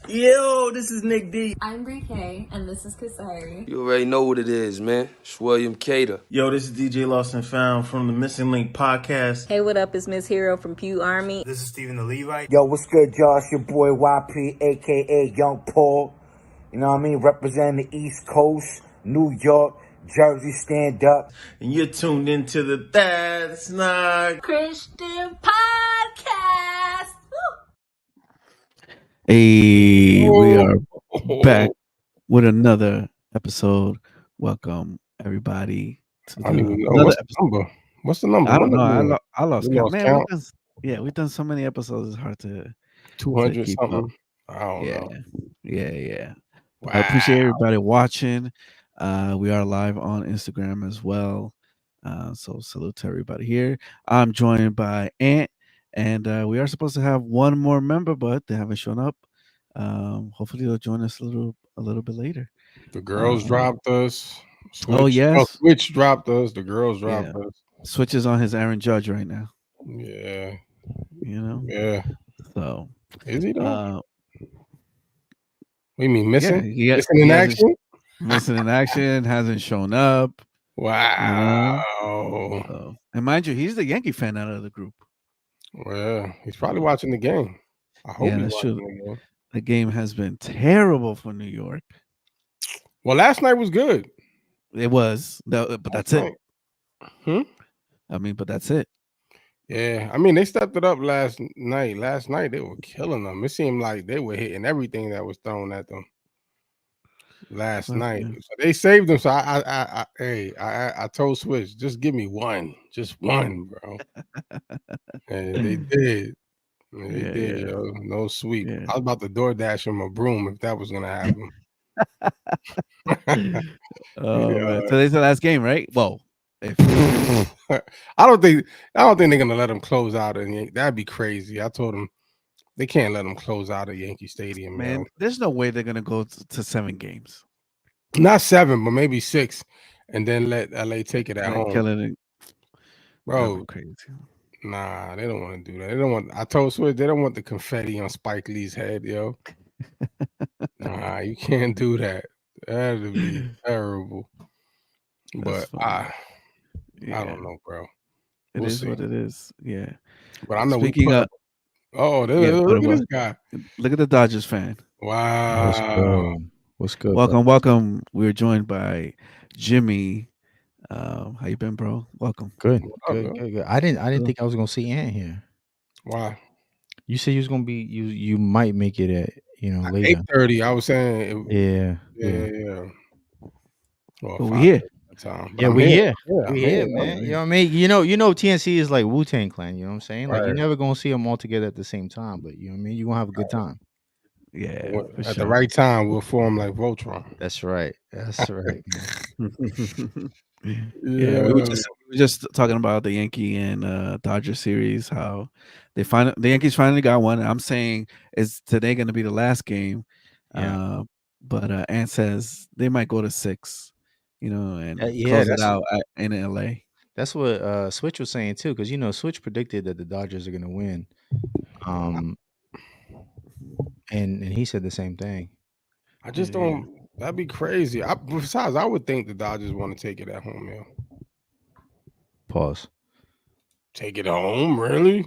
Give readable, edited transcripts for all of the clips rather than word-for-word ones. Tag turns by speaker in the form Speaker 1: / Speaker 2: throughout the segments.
Speaker 1: Yo, this is Nick D.
Speaker 2: I'm Brie K, and this is Kasari.
Speaker 3: You already know what it is, man. It's William Cater.
Speaker 1: Yo, this is DJ Lost and Found from the Missing Link podcast.
Speaker 2: Hey, what up? It's Miss Hero from Pew Army.
Speaker 4: This is Stephen the Levite.
Speaker 5: Yo, what's good, y'all? It's your boy YP, a.k.a. Young Paul. You know what I mean? Representing the East Coast, New York, Jersey, stand up.
Speaker 1: And you're tuned into the That's Not
Speaker 2: Christian Podcast.
Speaker 6: Hey, we are back with another episode. Welcome everybody to
Speaker 7: another episode. What's the number?
Speaker 6: I don't know. I lost count. Man,
Speaker 7: count.
Speaker 6: we've done so many episodes. It's hard to
Speaker 7: 200 something. Up. I don't know.
Speaker 6: Yeah.
Speaker 7: Wow.
Speaker 6: I appreciate everybody watching. We are live on Instagram as well. So salute to everybody here. I'm joined by Ant. And we are supposed to have one more member, but they haven't shown up. Hopefully they'll join us a little bit later.
Speaker 7: The girls dropped us.
Speaker 6: Switch. Oh yes,
Speaker 7: Switch dropped us. The girls dropped us.
Speaker 6: Switch is on his Aaron Judge right now.
Speaker 7: Yeah,
Speaker 6: you know.
Speaker 7: Yeah.
Speaker 6: So
Speaker 7: is he though? What do you mean missing?
Speaker 6: Yeah,
Speaker 7: missing in action.
Speaker 6: Missing in action. Hasn't shown up.
Speaker 7: Wow.
Speaker 6: So, and mind you, he's the Yankee fan out of the group.
Speaker 7: Well, he's probably watching the game. I hope he's watching the game.
Speaker 6: The game has been terrible for New York.
Speaker 7: Well, last night was good.
Speaker 6: It was, but that's it. I mean, but that's it.
Speaker 7: Yeah, I mean, they stepped it up last night. Last night they were killing them. It seemed like they were hitting everything that was thrown at them last night. So they saved them. So I told Switch, just give me one, just one, bro. And they did. They did, yo. No sweep. I was about to DoorDash him a broom if that was gonna happen.
Speaker 6: Man. Today's the last game, right? Well,
Speaker 7: I don't think they're gonna let them close out. That'd be crazy. I told them they can't let them close out at Yankee Stadium,
Speaker 6: man. There's no way they're gonna go to 7 games.
Speaker 7: Not 7, but maybe 6, and then let LA take it at home.
Speaker 6: Killing it,
Speaker 7: bro.
Speaker 6: Crazy.
Speaker 7: Nah, they don't want to do that. They don't want. I told Switch they don't want the confetti on Spike Lee's head, yo. Nah, you can't do that. That'd be terrible. But I don't know, bro.
Speaker 6: It is what it is. Yeah.
Speaker 7: But I know.
Speaker 6: Speaking of,
Speaker 7: look at this guy.
Speaker 6: Look at the Dodgers fan.
Speaker 7: Wow.
Speaker 8: What's good?
Speaker 6: Welcome. We're joined by Jimmy. How you been, bro? Welcome.
Speaker 8: Good. I didn't think I was gonna see Ant here.
Speaker 7: Why?
Speaker 8: You said you was gonna be you might make it at later.
Speaker 7: 8:30. I was saying.
Speaker 8: Yeah.
Speaker 7: Well,
Speaker 6: we here.
Speaker 8: Yeah, we here. We here, man. You know what I mean? You know, TNC is like Wu-Tang Clan. You know what I'm saying? Like you're never gonna see them all together at the same time, but you know what I mean. You're gonna have a good time.
Speaker 6: Yeah,
Speaker 7: at the right time, we'll form like Voltron.
Speaker 8: That's right.
Speaker 6: Yeah, we were just talking about the Yankee and Dodger series. How the Yankees finally got one. I'm saying is today going to be the last game. But Ant says they might go to 6. And close it out in LA.
Speaker 8: That's what Switch was saying too, because Switch predicted that the Dodgers are going to win. And he said the same thing.
Speaker 7: I just don't. That'd be crazy. Besides, I would think the Dodgers want to take it at home, yo.
Speaker 8: Pause.
Speaker 7: Take it home, really?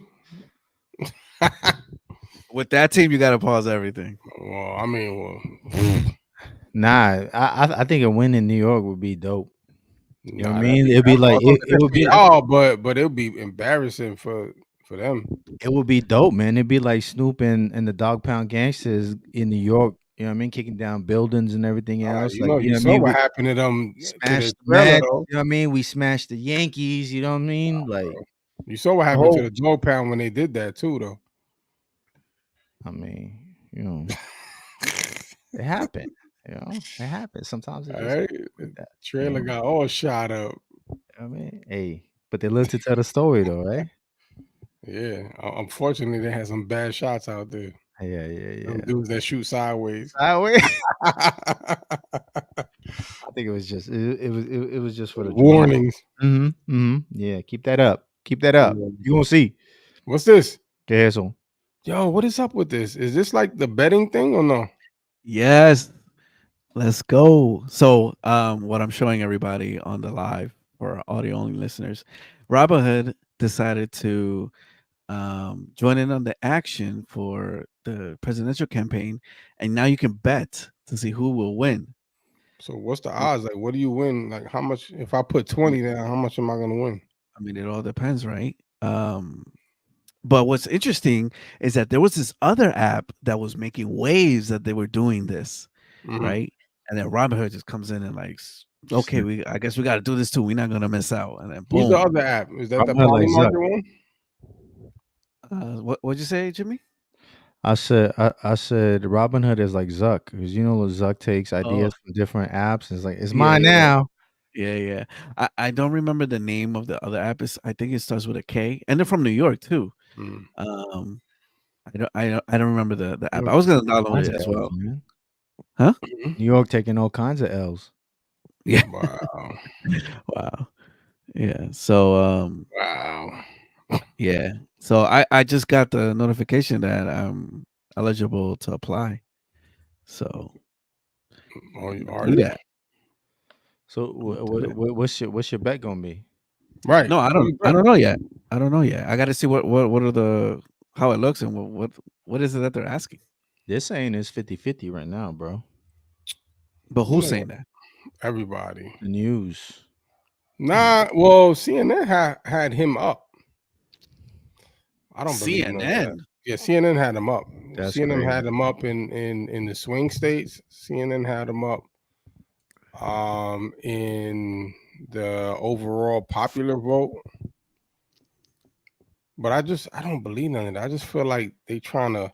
Speaker 6: With that team, you got to pause everything.
Speaker 7: Well, I mean,
Speaker 8: nah. I think a win in New York would be dope. You know what I mean? It'd be like it would be.
Speaker 7: But it would be embarrassing for them.
Speaker 8: It would be dope, man. It'd be like Snoop and the Dog Pound Gangsters in New York. You know what I mean? Kicking down buildings and everything else.
Speaker 7: You saw what happened to them.
Speaker 8: Smashed the Mets, you know what I mean? We smashed the Yankees. You know what I mean? Like
Speaker 7: you saw what happened to the Dog Pound when they did that too, though.
Speaker 8: I mean, it happened. It happens sometimes.
Speaker 7: Trailer got all shot up.
Speaker 8: I mean, hey, but they live to tell the story, though, right?
Speaker 7: Yeah. Unfortunately, they had some bad shots out there.
Speaker 8: Yeah.
Speaker 7: Them dudes that shoot sideways.
Speaker 8: I think it was just it was just for the
Speaker 7: Warnings.
Speaker 8: Yeah, keep that up. Keep that up. You gonna see.
Speaker 7: What's this?
Speaker 8: ¿Qué es eso?
Speaker 7: Yo, what is up with this? Is this like the betting thing or no?
Speaker 6: Yes. Let's go. So, what I'm showing everybody on the live for audio only listeners, Robinhood decided to join in on the action for the presidential campaign, and now you can bet to see who will win.
Speaker 7: So, what's the odds? Like, what do you win? Like, how much? If I put 20 down, how much am I gonna win?
Speaker 6: I mean, it all depends, right? But what's interesting is that there was this other app that was making waves that they were doing this, right? And then Robinhood just comes in and like, okay, I guess we got to do this too. We're not gonna miss out. And then boom.
Speaker 7: Who's the other app? Is that the Poly Market
Speaker 6: one? What'd you say, Jimmy?
Speaker 8: I said Robinhood is like Zuck, because you know Zuck takes ideas from different apps. It's like it's mine now.
Speaker 6: Yeah. I don't remember the name of the other app. I think it starts with a K, and they're from New York too. I don't remember the app. I was gonna download it as well.
Speaker 8: Man.
Speaker 6: Huh?
Speaker 8: New York taking all kinds of L's.
Speaker 6: Yeah.
Speaker 7: Wow.
Speaker 6: Wow. Yeah. So
Speaker 7: wow.
Speaker 6: Yeah. So I just got the notification that I'm eligible to apply. So
Speaker 7: yeah.
Speaker 8: So what's your bet gonna be?
Speaker 7: Right.
Speaker 6: No, I don't know yet. I don't know yet. I got to see what are how it looks and what is it that they're asking.
Speaker 8: They're saying it's 50-50 right now, bro.
Speaker 6: But who's saying that?
Speaker 7: Everybody.
Speaker 8: The news.
Speaker 7: Nah, well, CNN had him up. I don't believe
Speaker 6: CNN.
Speaker 7: Yeah, CNN had him up.
Speaker 8: That's
Speaker 7: CNN
Speaker 8: crazy.
Speaker 7: had him up in the swing states. CNN had him up in the overall popular vote. But I don't believe none of that. I just feel like they trying to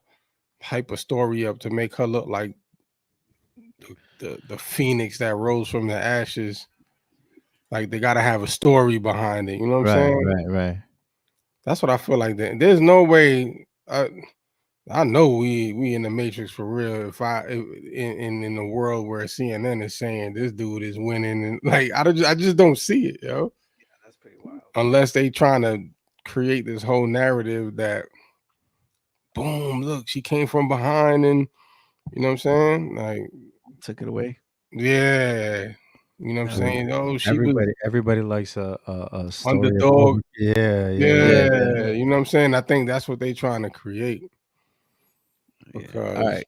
Speaker 7: hype a story up to make her look like the phoenix that rose from the ashes. Like they gotta have a story behind it. You know what I'm saying?
Speaker 8: Right.
Speaker 7: That's what I feel like. There's no way. I know we in the Matrix for real. If in the world where CNN is saying this dude is winning, and like I just don't see it, yo.
Speaker 6: Yeah, that's pretty wild.
Speaker 7: Unless they trying to create this whole narrative that, boom, look, she came from behind, and you know what I'm saying, like
Speaker 6: took it away.
Speaker 7: Yeah, you know what I'm saying. Oh,
Speaker 8: everybody likes a story
Speaker 7: underdog.
Speaker 8: Yeah.
Speaker 7: You know what I'm saying. I think that's what they trying to create. Because,
Speaker 6: all right.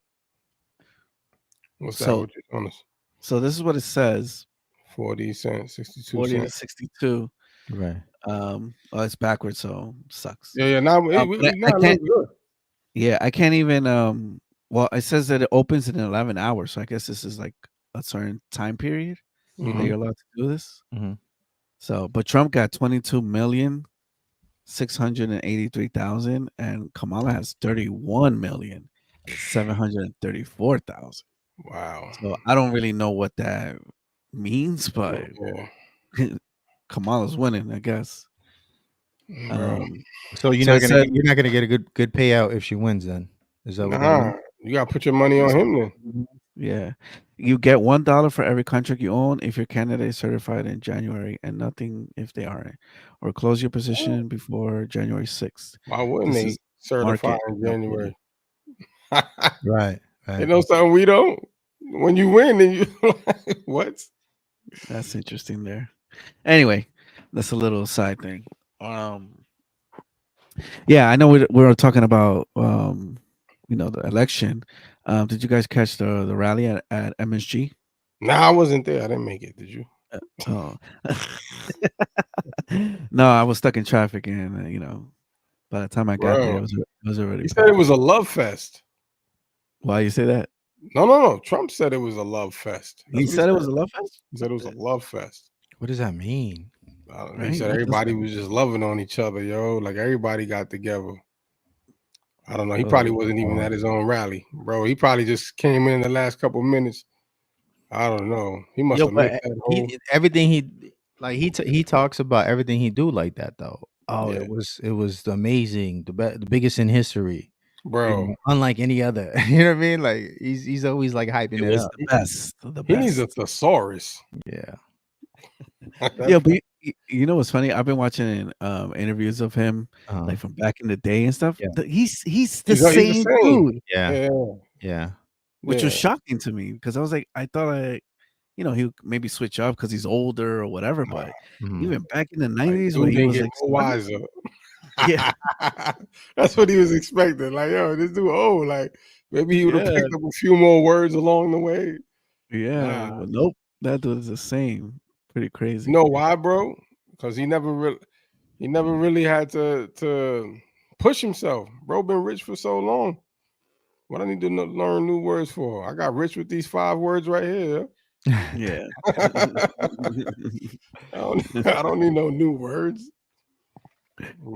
Speaker 7: What's that? What you're on us?
Speaker 6: So this is what it says.
Speaker 7: 40 cents, 62
Speaker 6: 40
Speaker 7: cents.
Speaker 6: to 62.
Speaker 8: Right.
Speaker 6: Well, it's backwards, so it sucks.
Speaker 7: Yeah. Now
Speaker 6: I can't. Yeah, I can't even. Well, it says that it opens in 11 hours, so I guess this is like a certain time period that you're allowed to do this. So, but Trump got 22,683,000, and Kamala has 31,734,000.
Speaker 7: Wow.
Speaker 6: So I don't really know what that means, but Kamala's winning, I guess.
Speaker 8: So you're not gonna get a good payout if she wins. Then is that what that means?
Speaker 7: You gotta put your money on him then.
Speaker 6: Yeah, you get $1 for every contract you own if your candidate is certified in January, and nothing if they aren't, or close your position before January 6th.
Speaker 7: Why wouldn't they certify in January?
Speaker 8: Right.
Speaker 7: You know something we don't. When you win, then you what?
Speaker 6: That's interesting there. Anyway, that's a little side thing. Yeah, I know we were talking about the election. Did you guys catch the rally at MSG?
Speaker 7: No, I wasn't there. I didn't make it. Did you?
Speaker 6: No, I was stuck in traffic, and by the time I got there, it was already.
Speaker 7: He said it was a love fest.
Speaker 6: Why you say that?
Speaker 7: No. Trump said it was a love fest.
Speaker 6: He said it was a love fest?
Speaker 7: He said it was a love fest.
Speaker 8: What does that mean?
Speaker 7: He said everybody was just loving on each other, yo. Like everybody got together. I don't know. He probably wasn't even at his own rally, bro. He probably just came in the last couple of minutes. I don't know. He must have made that whole...
Speaker 8: everything he talks about everything he do like that though. Oh, yeah. It was amazing. The biggest in history.
Speaker 7: bro.
Speaker 8: Unlike any other, you know what I mean? Like he's always like hyping it up.
Speaker 6: The best, the
Speaker 7: He needs
Speaker 6: best.
Speaker 7: a thesaurus.
Speaker 8: Yeah.
Speaker 6: Yeah, but you know what's funny? I've been watching interviews of him like from back in the day and stuff.
Speaker 8: Yeah.
Speaker 6: He's the
Speaker 7: He's the
Speaker 6: same dude,
Speaker 8: Yeah.
Speaker 6: which was shocking to me because I was like, I thought he would maybe switch up because he's older or whatever. But even back in the 90s when he was like,
Speaker 7: no wiser.
Speaker 6: Yeah,
Speaker 7: that's what he was expecting. Like, yo, this dude old. Like, maybe he would have picked up a few more words along the way.
Speaker 6: Yeah, but nope, that dude is the same. Pretty crazy.
Speaker 7: You know why, bro? Because he never really had to push himself. Bro, been rich for so long. What I need to learn new words for? I got rich with these 5 words right here.
Speaker 6: Yeah.
Speaker 7: I don't need no new words.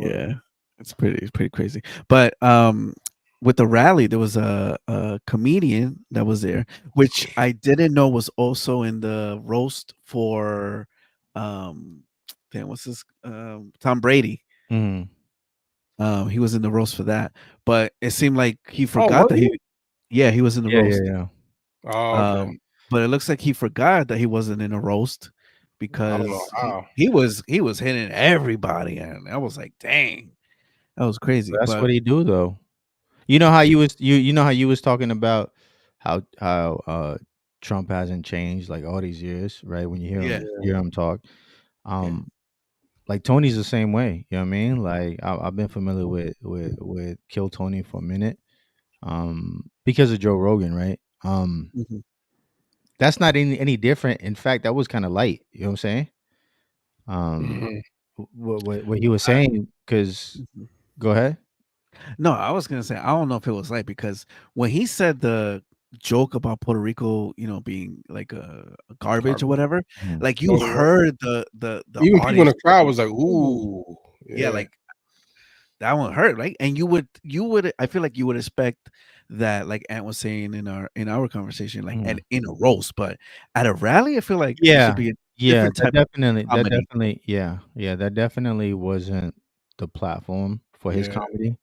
Speaker 6: Yeah, it's pretty crazy. But with the rally, there was a comedian that was there, which I didn't know was also in the roast for what's this Tom Brady. He was in the roast for that, but it seemed like he forgot that he was in the roast.
Speaker 8: Yeah.
Speaker 7: Okay.
Speaker 6: But it looks like he forgot that he wasn't in a roast because he was hitting everybody, and I was like, dang, that was crazy.
Speaker 8: That's what he do though. You know how you was talking about how Trump hasn't changed like all these years, right? When you hear him talk, like Tony's the same way. You know what I mean? Like I've been familiar with Kill Tony for a minute, because of Joe Rogan, right? That's not any different. In fact, that was kind of light. You know what I'm saying? What he was saying, because go ahead.
Speaker 6: No, I was gonna say I don't know if it was light because when he said the joke about Puerto Rico, being like a garbage or whatever, like you heard the
Speaker 7: even
Speaker 6: audience,
Speaker 7: people in the crowd was like, ooh,
Speaker 6: yeah, like that one hurt, right? And you would I feel like you would expect that, like Ant was saying in our conversation, like in a roast, but at a rally, I feel like it should be a different type of comedy.
Speaker 8: That definitely wasn't the platform for his comedy.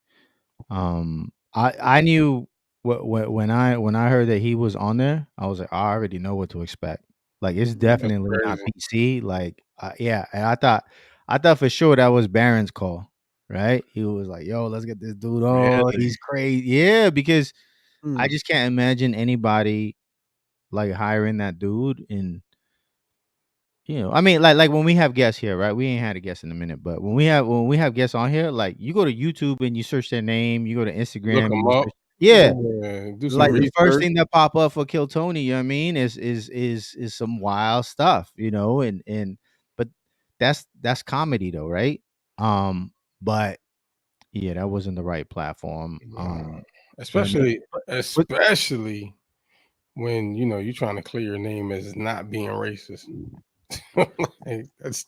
Speaker 8: I knew when I heard that he was on there, I was like, I already know what to expect. Like it's definitely not PC. Like and I thought for sure that was Barron's call, right? He was like, yo, let's get this dude on.
Speaker 6: Really?
Speaker 8: He's crazy. Yeah, because I just can't imagine anybody like hiring that dude. And I mean, like when we have guests here, right? We ain't had a guest in a minute, but when we have guests on here, like you go to YouTube and you search their name, you go to Instagram,
Speaker 7: look them up.
Speaker 8: Do some like research. The first thing that pop up for Kill Tony, you know what I mean, is some wild stuff, and but that's comedy though, right? But yeah, that wasn't the right platform.
Speaker 7: Especially when you're trying to clear your name as not being racist. Like, that's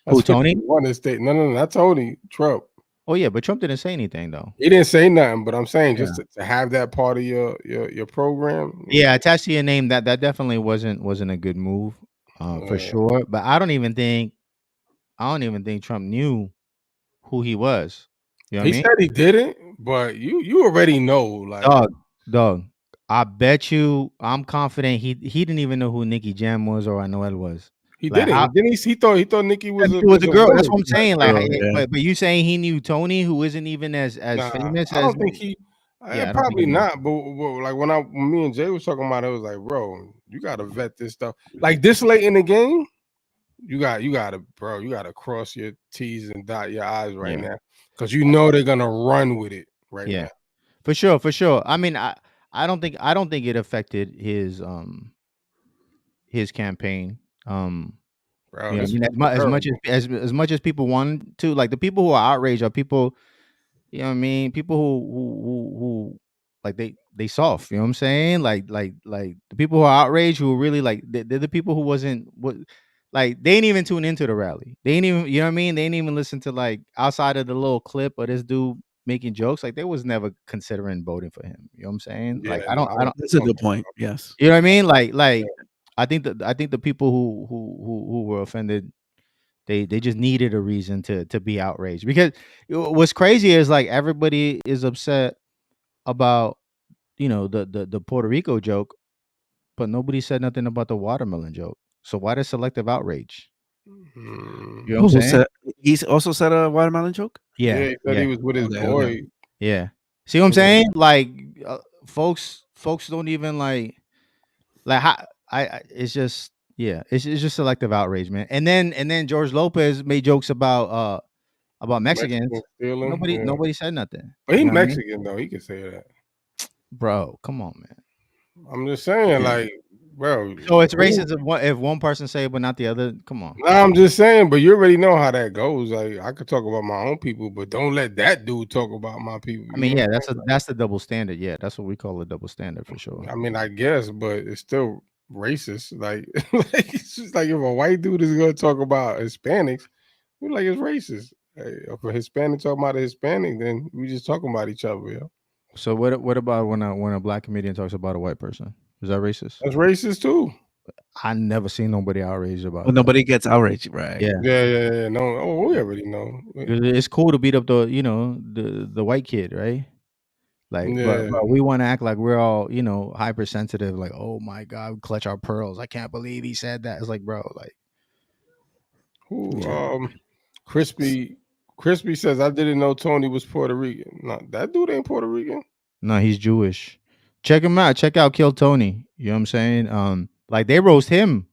Speaker 8: who, Tony?
Speaker 7: No, not Tony. Trump.
Speaker 8: Oh yeah, but Trump didn't say anything though.
Speaker 7: He didn't say nothing, but I'm saying just to have that part of your program.
Speaker 8: Yeah, attached to your name, that definitely wasn't a good move, for sure. But I don't even think Trump knew who he was. You know what I mean?
Speaker 7: He said he didn't, but you already know, like
Speaker 8: dog. I bet you, I'm confident he didn't even know who Nicki Jam was or Anuel was.
Speaker 7: He didn't. He thought Nicki was a
Speaker 8: girl. That's what I'm saying. Like, but you saying he knew Tony, who isn't even as famous?
Speaker 7: I don't think he. Probably not. But like when me and Jay was talking about it, was like, bro, you gotta vet this stuff. Like this late in the game, you gotta cross your T's and dot your I's right now, because they're gonna run with it right now.
Speaker 8: For sure. I mean, I don't think it affected his campaign.
Speaker 7: Bro,
Speaker 8: as much as people want to, like the people who are outraged are people, you know what I mean, people who like they soft, you know what I'm saying, like the people who are outraged, who really like they're the people who like they ain't even tune into the rally, they ain't even, you know what I mean, they ain't even listen to, like, outside of the little clip of this dude making jokes, like they was never considering voting for him, you know what I'm saying? Like I don't
Speaker 6: that's a good point. Yes,
Speaker 8: you know what I mean, like I think the people who were offended, they just needed a reason to be outraged, because what's crazy is like everybody is upset about the Puerto Rico joke, but nobody said nothing about the watermelon joke. So why the selective outrage?
Speaker 7: Mm.
Speaker 8: You know what I'm saying?
Speaker 6: He's also said a watermelon joke.
Speaker 7: Yeah,
Speaker 8: Yeah,
Speaker 7: he said he was with his boy.
Speaker 8: yeah. See what I'm
Speaker 7: Yeah.
Speaker 8: saying? Like, folks don't even like how it's just it's just selective outrage, man. And then George Lopez made jokes about Mexicans.
Speaker 7: Mexican stealing.
Speaker 8: Nobody said nothing.
Speaker 7: But he
Speaker 8: You know what I mean?
Speaker 7: Mexican though. He can say that.
Speaker 8: Bro, come on, man.
Speaker 7: I'm just saying, like, bro.
Speaker 8: So it's racist if one person say it but not the other. Come on.
Speaker 7: Nah, I'm just saying, but you already know how that goes. Like, I could talk about my own people, but don't let that dude talk about my people.
Speaker 8: I mean, yeah, that's the double standard. Yeah, that's what we call a double standard for sure.
Speaker 7: I mean, I guess, but it's still racist. Like, it's just like if a white dude is gonna talk about Hispanics, we're like it's racist. Hey, if a Hispanic talking about a Hispanic, then we just talking about each other, yo.
Speaker 8: So what about when a black comedian talks about a white person? Is that racist?
Speaker 7: That's racist too.
Speaker 8: I never seen nobody outraged about
Speaker 6: Well,
Speaker 8: that.
Speaker 6: nobody gets outraged, right?
Speaker 7: Yeah. No, oh, we already know.
Speaker 8: It's cool to beat up the white kid, right? Like, but we want to act like we're all hypersensitive. Like, oh my god, we clutch our pearls. I can't believe he said that. It's like, bro, like,
Speaker 7: Crispy says I didn't know Tony was Puerto Rican. No, that dude ain't Puerto Rican.
Speaker 8: No, he's Jewish. Check him out. Check out Kill Tony. You know what I'm saying? Like they roast him.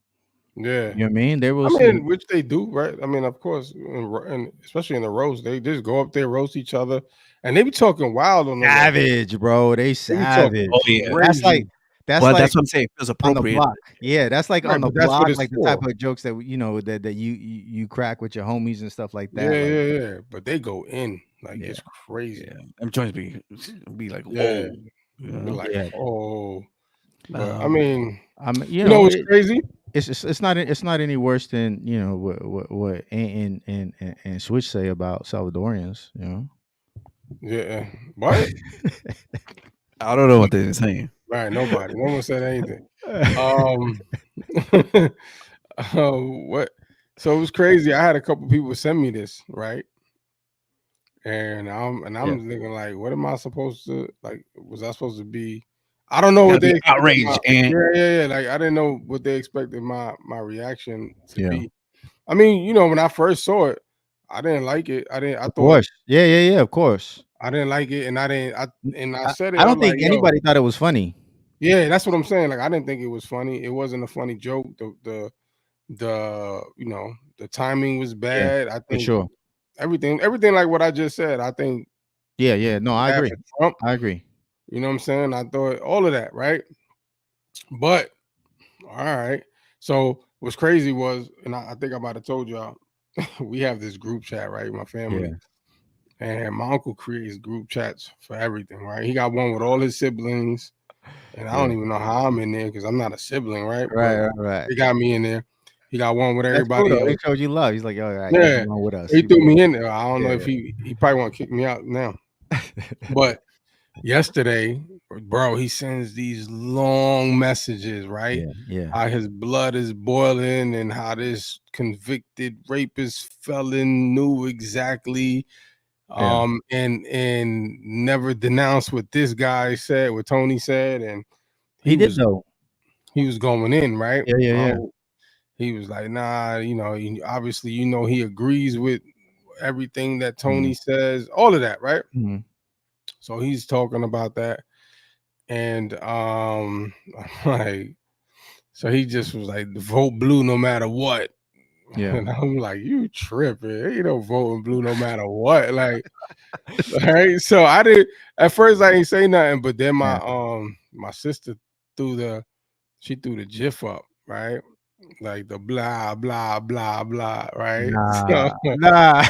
Speaker 7: Yeah,
Speaker 8: you know what I mean. They roast him.
Speaker 7: which they do, right? I mean, of course, and especially in the roast, they just go up there, roast each other, and they be talking wild on
Speaker 8: savage, bro. They savage.
Speaker 6: Oh yeah,
Speaker 8: that's like
Speaker 6: that's what I'm saying. It feels appropriate.
Speaker 8: On the block. Yeah, that's like on the
Speaker 7: that's
Speaker 8: block,
Speaker 7: what it's
Speaker 8: like
Speaker 7: for.
Speaker 8: the type of jokes that that you crack with your homies and stuff like that.
Speaker 7: Yeah. But they go in like it's crazy.
Speaker 6: Yeah, them joints be like, whoa.
Speaker 7: Like, oh. But, I
Speaker 8: mean,
Speaker 7: you know what's crazy?
Speaker 8: It's not any worse than what and Switch say about Salvadorians.
Speaker 7: Yeah. What?
Speaker 6: I don't know what they're saying.
Speaker 7: Right. Nobody. No one said anything. What? So it was crazy. I had a couple people send me this, right? And I'm thinking like, what am I supposed to like? Was I supposed to be? I don't know what they
Speaker 6: outraged and
Speaker 7: yeah. Like I didn't know what they expected my reaction to be. I mean, when I first saw it, I didn't like it. I thought, of
Speaker 8: course, yeah, of course.
Speaker 7: I didn't like it, and I said it.
Speaker 8: I don't think anybody thought it was funny.
Speaker 7: Yeah, that's what I'm saying. Like I didn't think it was funny. It wasn't a funny joke. The timing was bad. I think
Speaker 8: for sure.
Speaker 7: Everything like what I just said. I think.
Speaker 8: Yeah. No, I agree.
Speaker 7: Trump,
Speaker 8: I agree.
Speaker 7: You know what I'm saying? I thought all of that, right? But all right. So what's crazy was, and I think I might have told y'all, we have this group chat, right? My family. Yeah. And my uncle creates group chats for everything, right? He got one with all his siblings. And I don't even know how I'm in there because I'm not a sibling, right?
Speaker 8: Right.
Speaker 7: He got me in there. He got one with everybody else.
Speaker 8: He showed you love. He's like, all right,
Speaker 7: yeah,
Speaker 8: with us.
Speaker 7: He threw me in there. I don't know if he probably want to kick me out now. But yesterday, bro, he sends these long messages, right?
Speaker 8: Yeah.
Speaker 7: How his blood is boiling and how this convicted rapist felon knew exactly and never denounced what this guy said, what Tony said, and
Speaker 8: he did know.
Speaker 7: He was going in, right?
Speaker 8: Yeah.
Speaker 7: He was like, nah, obviously, he agrees with everything that Tony says, all of that, right?
Speaker 8: Mm-hmm.
Speaker 7: So he's talking about that. And like, so he just was like, vote blue no matter what.
Speaker 8: Yeah.
Speaker 7: And I'm like, you tripping. Ain't no voting blue no matter what. Like, all right. So at first I didn't say nothing, but then my sister threw the GIF up, right? Like the blah blah blah blah, right?
Speaker 8: Nah.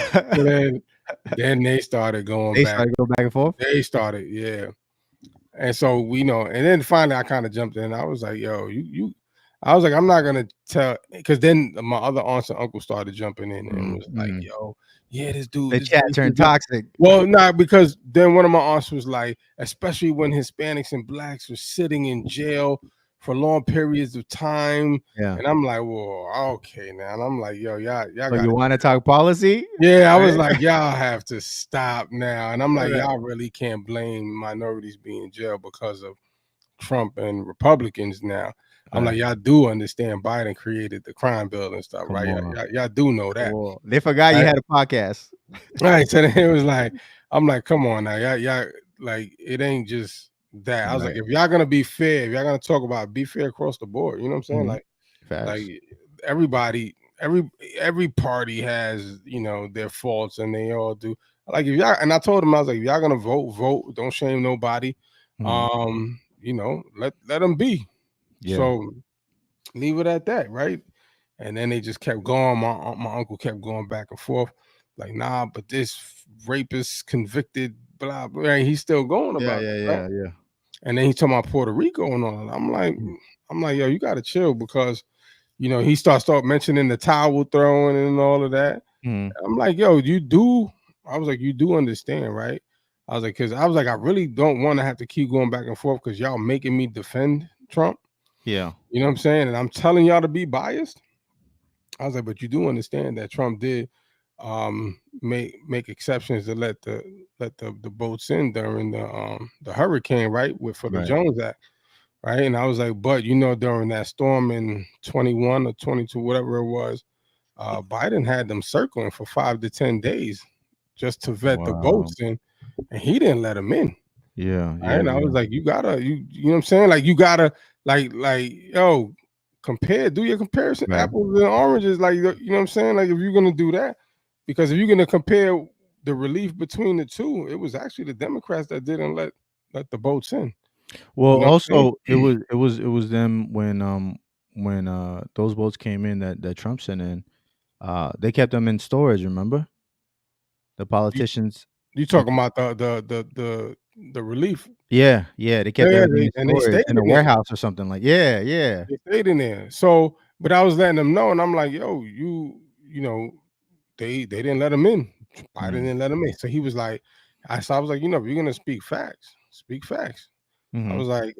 Speaker 7: Then they started going
Speaker 8: back. They
Speaker 7: started
Speaker 8: going back and forth.
Speaker 7: They started, yeah. And so we know, and then finally I kind of jumped in. I was like, yo, I was like, I'm not gonna tell, because then my other aunts and uncles started jumping in and was like, yo, yeah, this dude.
Speaker 8: The chat turned toxic.
Speaker 7: Well, not because then one of my aunts was like, especially when Hispanics and blacks were sitting in jail for long periods of time.
Speaker 8: Yeah.
Speaker 7: And I'm like, well, okay now. And I'm like, yo, y'all
Speaker 8: So
Speaker 7: got
Speaker 8: you want to talk policy?
Speaker 7: Yeah, I was like, y'all have to stop now. And I'm like,
Speaker 8: Right.
Speaker 7: y'all really can't blame minorities being in jail because of Trump and Republicans now. I'm like, y'all do understand Biden created the crime bill and stuff,
Speaker 8: Come
Speaker 7: right?
Speaker 8: on.
Speaker 7: Y'all do know that.
Speaker 8: Well, they forgot you
Speaker 7: Right?
Speaker 8: had a podcast.
Speaker 7: Right. So then it was like, I'm like, come on now. Y'all like, it ain't just that. I was like,
Speaker 8: Right.
Speaker 7: if y'all gonna be fair, if y'all gonna talk about be fair across the board, you know what I'm saying?
Speaker 8: Mhm.
Speaker 7: Like
Speaker 8: Facts.
Speaker 7: everybody, every party has, you know, their faults, and they all do. Like if y'all, and I told him, I was like, if y'all gonna vote, don't shame nobody.
Speaker 8: Mhm.
Speaker 7: You know, let them be.
Speaker 8: Yeah.
Speaker 7: So leave it at that, right? And then they just kept going. My uncle kept going back and forth, like, nah, but this rapist convicted, blah blah. And he's still going about it, right?
Speaker 8: Yeah.
Speaker 7: And then he talking about Puerto Rico and all that. I'm like, yo, you gotta chill, because you know he start mentioning the towel throwing and all of that.
Speaker 8: Mhm.
Speaker 7: I'm like, yo, you do. I was like, you do understand, right? I was like, I really don't want to have to keep going back and forth because y'all making me defend Trump.
Speaker 8: Yeah.
Speaker 7: You know what I'm saying? And I'm telling y'all to be biased. I was like, but you do understand that Trump did make exceptions to let the boats in during the hurricane, right? For the
Speaker 8: Right.
Speaker 7: Jones Act, right? And I was like, but you know, during that storm in 21 or 22, whatever it was, Biden had them circling for 5 to 10 days just to vet the
Speaker 8: Wow.
Speaker 7: boats in, and he didn't let them in.
Speaker 8: Yeah.
Speaker 7: Right? And I was like, you know what I'm saying? Like, you gotta like yo, do your comparison,
Speaker 8: Right.
Speaker 7: apples and oranges, like, you know what I'm saying? Like, if you're gonna do that, because if you're gonna compare the relief between the two, it was actually the Democrats that didn't let the boats in.
Speaker 8: Well,
Speaker 7: You know what I'm saying?
Speaker 8: also it was them when those boats came in that Trump sent in. They kept them in storage. Remember, the politicians.
Speaker 7: You talking about the relief?
Speaker 8: Yeah. They kept
Speaker 7: Yeah,
Speaker 8: everything in
Speaker 7: they
Speaker 8: storage
Speaker 7: stayed
Speaker 8: in a
Speaker 7: in there.
Speaker 8: warehouse or something like. Yeah.
Speaker 7: They stayed in there. So, but I was letting them know, and I'm like, yo, you know, they didn't let him in. Biden didn't let him in. So he was like, I was like, you know, if you're gonna speak facts, speak facts. I was like,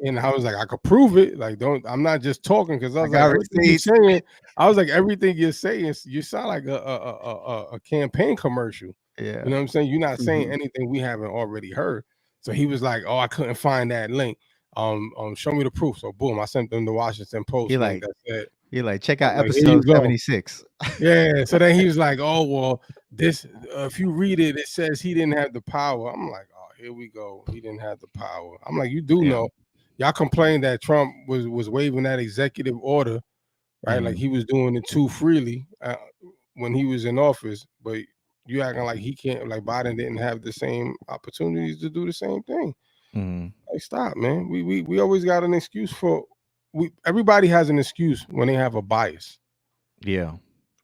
Speaker 7: I could prove it. Like, I'm not just talking, because I was like, everything you're saying, I was like, everything you're saying, you sound like a campaign commercial.
Speaker 8: Yeah.
Speaker 7: You know what I'm saying? You're not saying anything we haven't already heard. So he was like, oh, I couldn't find that link. Show me the proof. So boom, I sent them the Washington Post link that said,
Speaker 8: He like, check out
Speaker 7: like, here you
Speaker 8: episode
Speaker 7: go.
Speaker 8: 76.
Speaker 7: Yeah. So then he was like, oh, well, this if you read it, it says he didn't have the power. I'm like, oh, here we go. He didn't have the power. I'm like, you do know. Y'all complained that Trump was waiving that executive order, right? Like, he was doing it too freely when he was in office, but you acting like he can't, like Biden didn't have the same opportunities to do the same thing. Like, stop, man. We always got an excuse for everybody has an excuse when they have a bias.
Speaker 8: Yeah.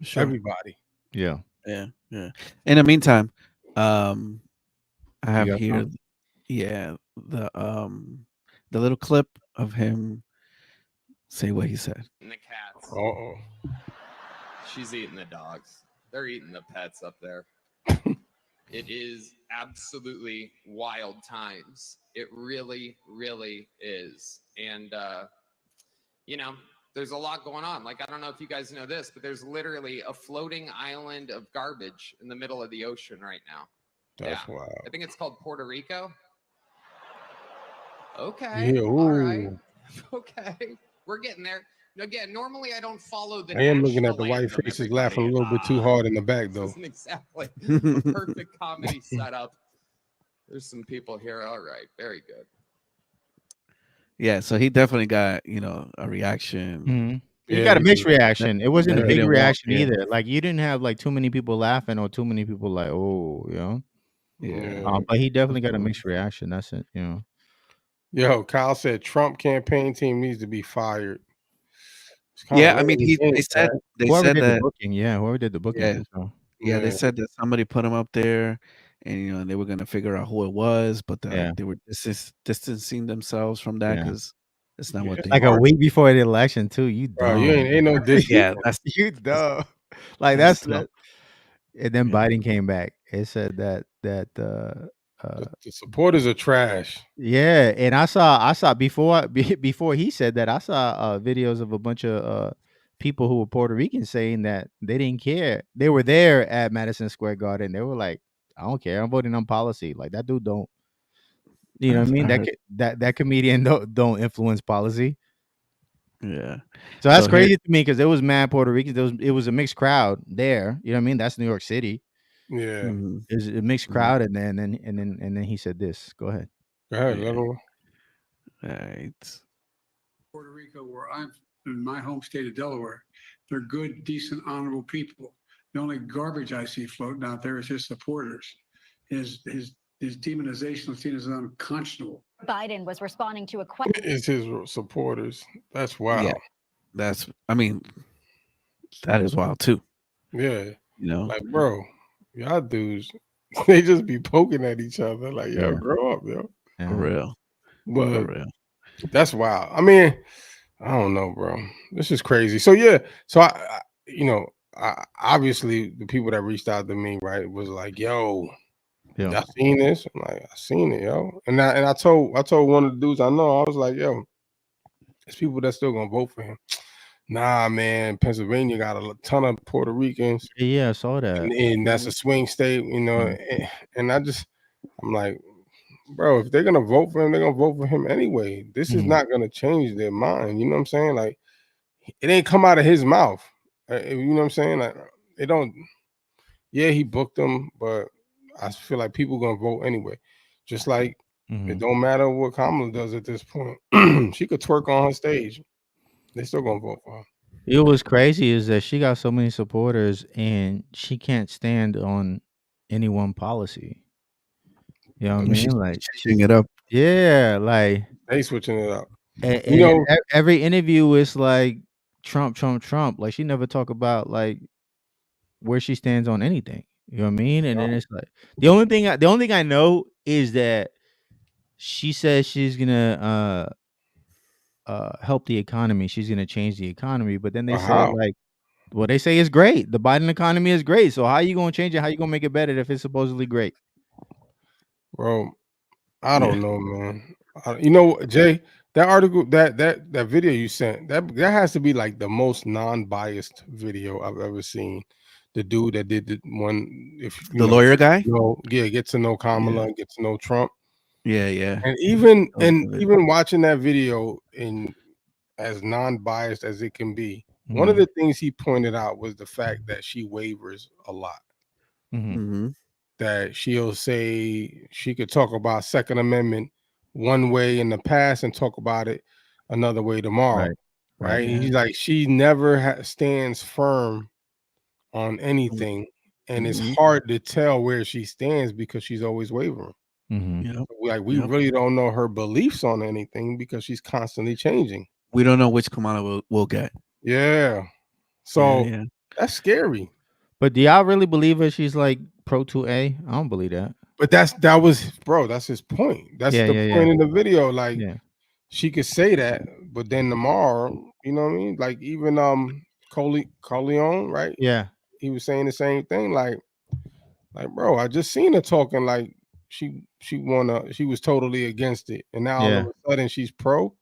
Speaker 6: Sure.
Speaker 7: Everybody.
Speaker 8: Yeah.
Speaker 6: Yeah. In the meantime, I have here, the little clip of him say what he said.
Speaker 4: And the cats.
Speaker 7: Uh-oh.
Speaker 4: She's eating the dogs. They're eating the pets up there. It is absolutely wild times. It really, really is. And, you know, there's a lot going on. Like, I don't know if you guys know this, but there's literally a floating island of garbage in the middle of the ocean right now.
Speaker 7: That's wild.
Speaker 4: I think it's called Puerto Rico. Okay.
Speaker 7: Yeah,
Speaker 4: All right. Okay. We're getting there. Again, normally I don't follow the.
Speaker 7: I am looking at the white faces laughing a little bit too hard in the back, though.
Speaker 4: This isn't exactly a perfect comedy setup. There's some people here. All right. Very good.
Speaker 6: Yeah, so he definitely got, a reaction.
Speaker 8: You got a mixed reaction. It wasn't a big
Speaker 6: didn't
Speaker 8: reaction
Speaker 6: want-
Speaker 8: either. Like, you didn't have like too many people laughing or too many people like, oh, you know.
Speaker 6: Yeah.
Speaker 8: But he definitely got a mixed reaction. That's it, you know.
Speaker 7: Yo, Kyle said Trump campaign team needs to be fired.
Speaker 6: Yeah, I mean, they said
Speaker 8: Whoever did the
Speaker 6: that.
Speaker 8: booking, whoever did the booking.
Speaker 6: Yeah, they said that somebody put him up there, and they were gonna figure out who it was, but they were distancing themselves from that because it's not what they
Speaker 8: like
Speaker 6: want.
Speaker 8: a week before the election too. You dumb.
Speaker 7: Bro, you ain't no distance.
Speaker 6: Yeah, that's
Speaker 8: you dumb. Like
Speaker 6: that's
Speaker 8: that. And then Biden came back. It said that
Speaker 7: The supporters are trash.
Speaker 8: Yeah, and I saw before he said that, I saw videos of a bunch of people who were Puerto Rican saying that they didn't care. They were there at Madison Square Garden. They were like, I don't care. I'm voting on policy. Like, that dude don't. You know what I mean? That comedian don't influence policy.
Speaker 6: Yeah.
Speaker 8: So that's crazy to me, because there was mad Puerto Ricans. It was a mixed crowd there. You know what I mean? That's New York City.
Speaker 7: Yeah.
Speaker 8: It's a mixed crowd, and then he said this. Go ahead.
Speaker 7: Go ahead,
Speaker 6: Yeah.
Speaker 7: All
Speaker 6: right.
Speaker 9: Puerto Rico, where I'm in my home state of Delaware, they're good, decent, honorable people. The only garbage I see floating out there is his supporters. His demonization of Latinos is unconscionable.
Speaker 10: Biden was responding to a question.
Speaker 7: It's his supporters. That's wild.
Speaker 6: Yeah. That is wild too.
Speaker 7: Yeah.
Speaker 6: You know,
Speaker 7: like, bro, y'all dudes, they just be poking at each other. Like, yo, grow up, yo.
Speaker 6: For real.
Speaker 7: But
Speaker 6: For real.
Speaker 7: That's wild. I mean, I don't know, bro. This is crazy. So yeah, so I obviously the people that reached out to me, right, was like, yo, y'all seen this? I'm like, I seen it, yo. And I told one of the dudes I know, I was like, yo, there's people that still gonna vote for him. Nah, man, Pennsylvania got a ton of Puerto Ricans.
Speaker 8: Yeah, I saw that.
Speaker 7: And that's a swing state, you know. And I'm like, bro, if they're gonna vote for him, they're gonna vote for him anyway. This is not gonna change their mind. You know what I'm saying? Like, it ain't come out of his mouth. You know what I'm saying? Like, it don't. Yeah, he booked them, but I feel like people gonna vote anyway. Just like it don't matter what Kamala does at this point. She could twerk on her stage. They still gonna vote for her.
Speaker 8: It was crazy is that she got so many supporters and she can't stand on any one policy. You know what I mean? Like,
Speaker 6: changing it up.
Speaker 8: Yeah, like
Speaker 7: they switching it up.
Speaker 8: And every interview is like Trump. Like, she never talk about like where she stands on anything. You know what I mean? And then it's like the only thing I know is that she says she's gonna help the economy. She's gonna change the economy. But then they say like, well, they say it's great. The Biden economy is great. So how you gonna change it? How you gonna make it better if it's supposedly great?
Speaker 7: Bro, I don't know, man. You know, Jay, that article, that video you sent, that has to be like the most non-biased video I've ever seen. The dude that did the one,
Speaker 6: the lawyer guy,
Speaker 7: get to know Kamala, get to know Trump.
Speaker 6: Yeah.
Speaker 7: And even watching that video in as non-biased as it can be, one of the things he pointed out was the fact that she wavers a lot. That she'll say she could talk about Second Amendment one way in the past and talk about it another way tomorrow. Right? He's like, she never stands firm on anything, and it's hard to tell where she stands because she's always wavering. Like, we really don't know her beliefs on anything because she's constantly changing.
Speaker 6: We don't know which Kamala we'll get.
Speaker 7: Yeah. So that's scary.
Speaker 8: But do y'all really believe her? She's like pro 2A? I don't believe that.
Speaker 7: But that's his point. That's the point in the video. Like, she could say that, but then tomorrow, you know what I mean? Like, even Corleone, right?
Speaker 8: Yeah.
Speaker 7: He was saying the same thing. Like, bro, I just seen her talking like she was totally against it, and now all of a sudden she's pro.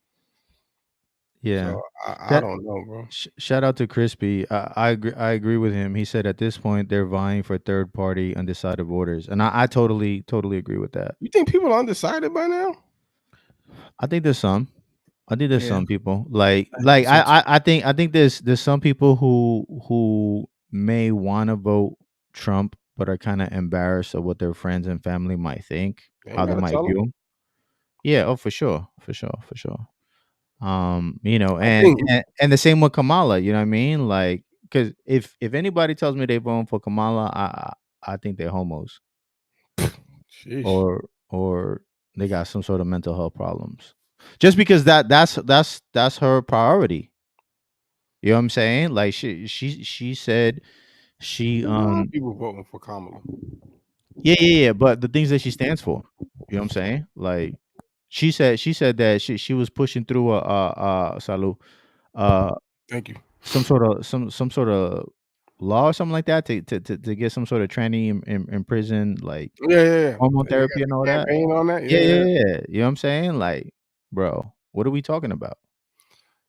Speaker 8: Yeah,
Speaker 7: so I don't know, bro.
Speaker 8: Shout out to Crispy. I agree with him. He said at this point they're vying for third party undecided voters, and I totally agree with that.
Speaker 7: You think people are undecided by now?
Speaker 8: I think there's some. I think there's some people I think there's some people who may want to vote Trump but are kind of embarrassed of what their friends and family might think, how they might view him. Yeah, oh for sure. You know, and the same with Kamala, you know what I mean? Like, because if anybody tells me they voting for Kamala, I think they're homos. or they got some sort of mental health problems. Just because that's her priority. You know what I'm saying? Like, she said
Speaker 7: people voting for Kamala.
Speaker 8: Yeah, but the things that she stands for. You know what I'm saying? Like, she said that she was pushing through
Speaker 7: thank you.
Speaker 8: Some sort of law or something like that to get some sort of tranny in prison, like
Speaker 7: Yeah.
Speaker 8: hormone
Speaker 7: They
Speaker 8: therapy
Speaker 7: got
Speaker 8: and
Speaker 7: the
Speaker 8: all that.
Speaker 7: campaign on that.
Speaker 8: Yeah.
Speaker 7: Yeah.
Speaker 8: You know what I'm saying? Like, bro, what are we talking about?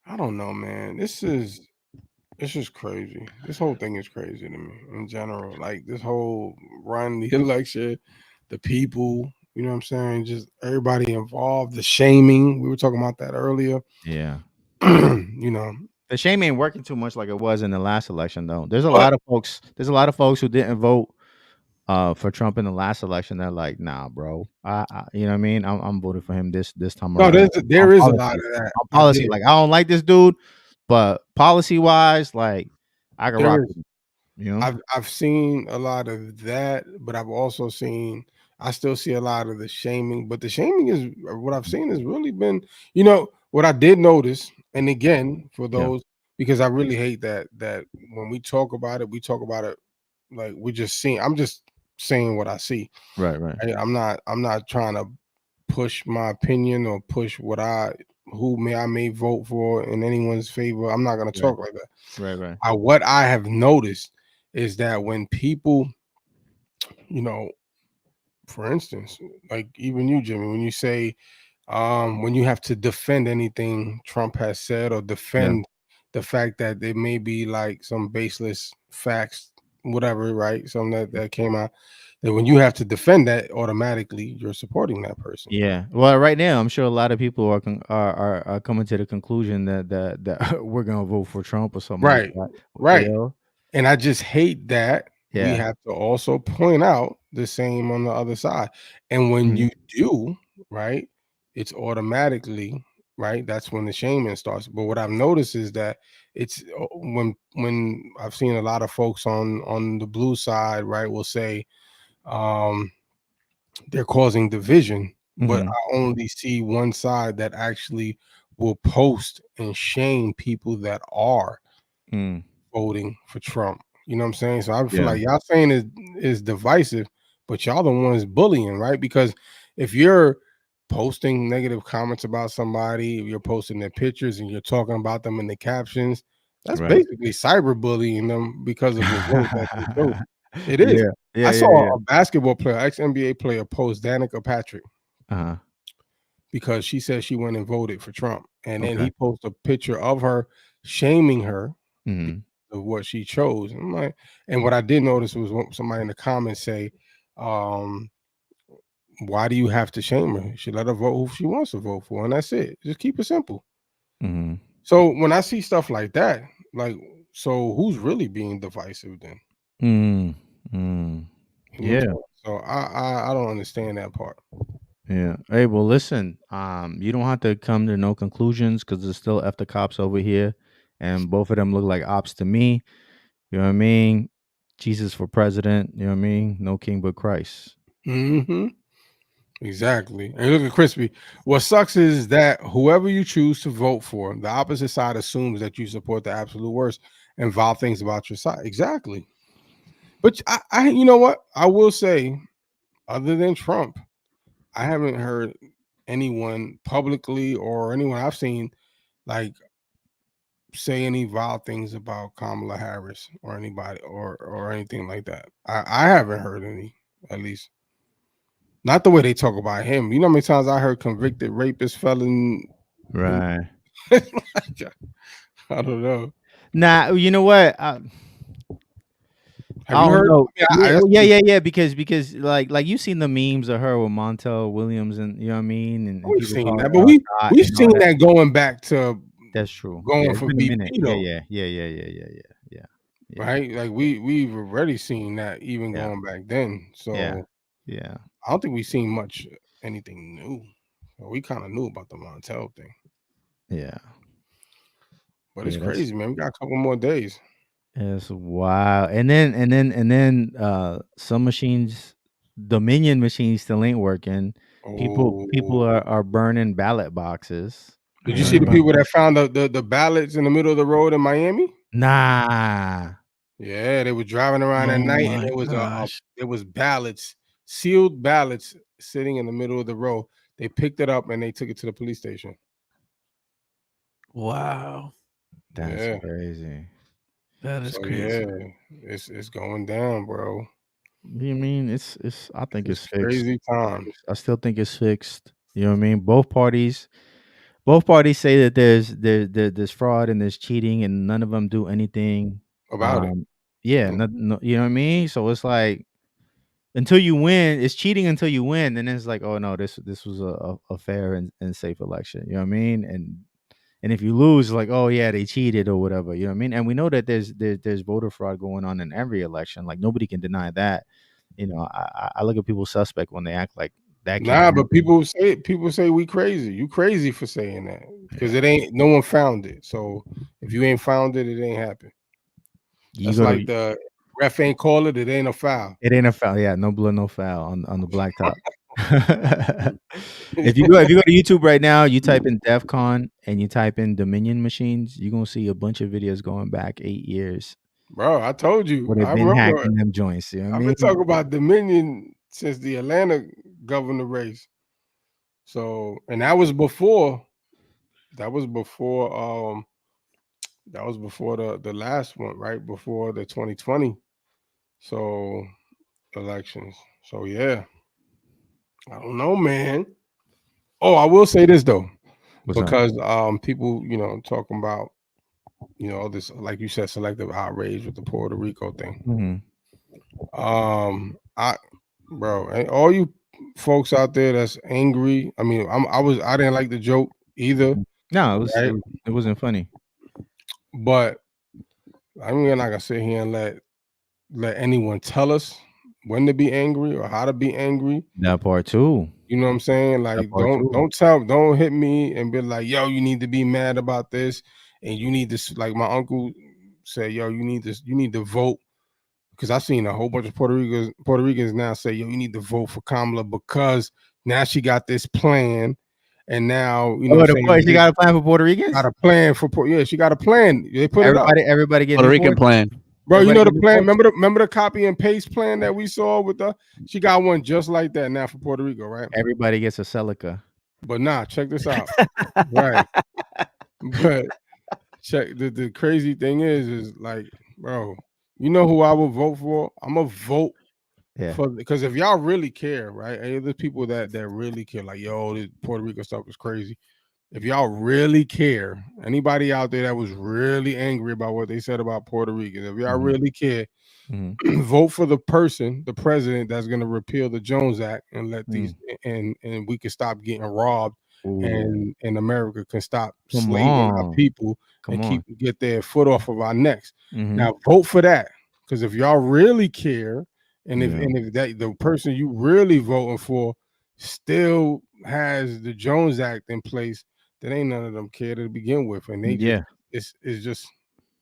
Speaker 7: I don't know, man. It's just crazy. This whole thing is crazy to me in general. Like this whole run, the election, the people, you know what I'm saying? Just everybody involved, the shaming. We were talking about that earlier.
Speaker 8: Yeah.
Speaker 7: You know,
Speaker 8: The shame ain't working too much like it was in the last election, though. There's a
Speaker 7: But-
Speaker 8: lot of folks. There's a lot of folks who didn't vote for Trump in the last election. They're like, nah, bro. You know what I mean? I'm voting for him this time
Speaker 7: no,
Speaker 8: around.
Speaker 7: there
Speaker 8: On
Speaker 7: is a
Speaker 8: policy.
Speaker 7: lot of that.
Speaker 8: On
Speaker 7: I
Speaker 8: policy,
Speaker 7: get it.
Speaker 8: like I don't like this dude, but policy wise, like I can
Speaker 7: There
Speaker 8: rock
Speaker 7: is.
Speaker 8: with him. You know?
Speaker 7: I've seen a lot of that, but I've also seen I still see a lot of the shaming. But the shaming is what I've seen has really been, you know, what I did notice, and again, for those because I really hate that when we talk about it like we're just seeing. I'm just saying what I see.
Speaker 8: Right.
Speaker 7: I'm not trying to push my opinion or push what I may vote for in anyone's favor. I'm not gonna talk like that.
Speaker 8: Right.
Speaker 7: What I have noticed is that when people, you know, for instance, like even you, Jimmy, when you say when you have to defend anything Trump has said or defend the fact that there may be like some baseless facts, whatever, right? Something that came out, that when you have to defend that, automatically you're supporting that person.
Speaker 8: Yeah. Well, right now, I'm sure a lot of people are coming to the conclusion that we're gonna vote for Trump or something like that.
Speaker 7: Right.
Speaker 8: You know?
Speaker 7: And I just hate that we
Speaker 8: Yeah.
Speaker 7: have to also point out the same on the other side. And when you do, right, it's automatically right. That's when the shaming starts. But what I've noticed is that it's when I've seen a lot of folks on the blue side, right, will say they're causing division, but I only see one side that actually will post and shame people that are voting for Trump. You know what I'm saying? So I feel like y'all saying is divisive, but y'all the ones bullying, right? Because if you're posting negative comments about somebody, if you're posting their pictures and you're talking about them in the captions, that's basically cyberbullying them because of a vote that they chose. It is. I saw a basketball player, ex-NBA player, post Danica Patrick because she said she went and voted for Trump. And then he posted a picture of her shaming her of what she chose. I'm like, and what I did notice was somebody in the comments say, why do you have to shame her? You should let her vote who she wants to vote for. And that's it. Just keep it simple. So when I see stuff like that, like, so who's really being divisive then? You know, so I don't understand that part.
Speaker 8: Yeah. Hey, well, listen. You don't have to come to no conclusions because there's still F the cops over here, and both of them look like ops to me. You know what I mean? Jesus for president. You know what I mean? No king but Christ.
Speaker 7: Exactly. And look at Crispy. What sucks is that whoever you choose to vote for, the opposite side assumes that you support the absolute worst and vile things about your side. Exactly. But I you know what? I will say, other than Trump, I haven't heard anyone publicly or anyone I've seen like say any vile things about Kamala Harris or anybody or anything like that. I haven't heard any, at least. Not the way they talk about him. You know how many times I heard convicted rapist, felon.
Speaker 8: Right.
Speaker 7: I don't know.
Speaker 8: Nah, you know what? I
Speaker 7: Have you
Speaker 8: don't
Speaker 7: heard?
Speaker 8: know.
Speaker 7: I mean,
Speaker 8: Yeah. Because like you seen the memes of her with Montel Williams and you know what I mean, and
Speaker 7: we've
Speaker 8: people
Speaker 7: seen
Speaker 8: calling
Speaker 7: that,
Speaker 8: her
Speaker 7: but
Speaker 8: out
Speaker 7: we've
Speaker 8: and all
Speaker 7: seen
Speaker 8: that.
Speaker 7: that going back to
Speaker 8: That's true.
Speaker 7: going
Speaker 8: It's
Speaker 7: for
Speaker 8: been a
Speaker 7: VP
Speaker 8: minute.
Speaker 7: though.
Speaker 8: Yeah.
Speaker 7: Right? Like we've already seen that even going back then. So
Speaker 8: Yeah.
Speaker 7: I don't think we've seen much anything new. We kind of knew about the Montel thing.
Speaker 8: Yeah.
Speaker 7: But it's crazy, man. We got a couple more days.
Speaker 8: It's wild. And then some machines, Dominion machines still ain't working. People are burning ballot boxes.
Speaker 7: Did you see the people that found the ballots in the middle of the road in Miami?
Speaker 8: Nah.
Speaker 7: Yeah, they were driving around at night and there was ballots, sealed ballots sitting in the middle of the road. They picked it up and they took it to the police station.
Speaker 6: Wow.
Speaker 8: That's crazy.
Speaker 6: That is
Speaker 7: So
Speaker 6: crazy.
Speaker 7: yeah, it's going down, bro.
Speaker 8: You mean it's I think it's fixed.
Speaker 7: Crazy time.
Speaker 8: I still think it's fixed. You know what I mean? Both parties say that there's fraud and there's cheating, and none of them do anything
Speaker 7: About it.
Speaker 8: Yeah, no, you know what I mean? So it's like until you win, it's cheating until you win, and then it's like, oh no, this was a fair and safe election. You know what I mean? And if you lose, like, oh yeah, they cheated or whatever. You know what I mean? And we know that there's voter fraud going on in every election. Like nobody can deny that. You know, I look at people suspect when they act like that.
Speaker 7: Nah, but people say we crazy. You crazy for saying that because it ain't. No one found it. So if you ain't found it, it ain't happened. That's like the ref ain't call it. It ain't a foul.
Speaker 8: It ain't a foul. Yeah, no blood, no foul on the blacktop. If you go to YouTube right now, you type in DEF CON and you type in Dominion machines, you're gonna see a bunch of videos going back 8 years.
Speaker 7: Bro, I told you.
Speaker 8: Where they've
Speaker 7: I
Speaker 8: been
Speaker 7: remember
Speaker 8: hacking them joints. You know what
Speaker 7: I've
Speaker 8: I mean?
Speaker 7: been talking about Dominion since the Atlanta governor race. So, and that was before the last one, right? Before the 2020 elections. So yeah. I don't know, man. Oh, I will say this though. Because people, talking about this, like you said, selective outrage with the Puerto Rico thing. All you folks out there that's angry. I mean, I didn't like the joke either.
Speaker 8: No, it wasn't funny.
Speaker 7: But I mean, we're not gonna sit here and let anyone tell us when to be angry or how to be angry.
Speaker 8: That part too.
Speaker 7: You know what I'm saying? Like, don't hit me and be like, yo, you need to be mad about this, and you need this. Like my uncle said, yo, you need to vote. Because I've seen a whole bunch of Puerto Ricans now say, yo, you need to vote for Kamala because now she got this plan. And now,
Speaker 8: she got a plan for Puerto Ricans?
Speaker 7: Got a plan for she got a plan. They put
Speaker 8: everybody getting
Speaker 6: Puerto Rican plan.
Speaker 7: Bro, you know the plan. Remember the copy and paste plan that we saw with she got one just like that now for Puerto Rico, right?
Speaker 8: Everybody gets a Celica.
Speaker 7: But check this out. Right. But check the crazy thing is like, bro, you know who I will vote for? I'm gonna vote for, because if y'all really care, right? And there's people that really care, like, yo, this Puerto Rico stuff is crazy. If y'all really care, anybody out there that was really angry about what they said about Puerto Ricans, if y'all really care, vote for the president that's gonna repeal the Jones Act and let these and we can stop getting robbed. And America can stop slaving our people get their foot off of our necks. Now vote for that, because if y'all really care, and if that the person you really voting for still has the Jones Act in place, then ain't none of them care to begin with, and they it's just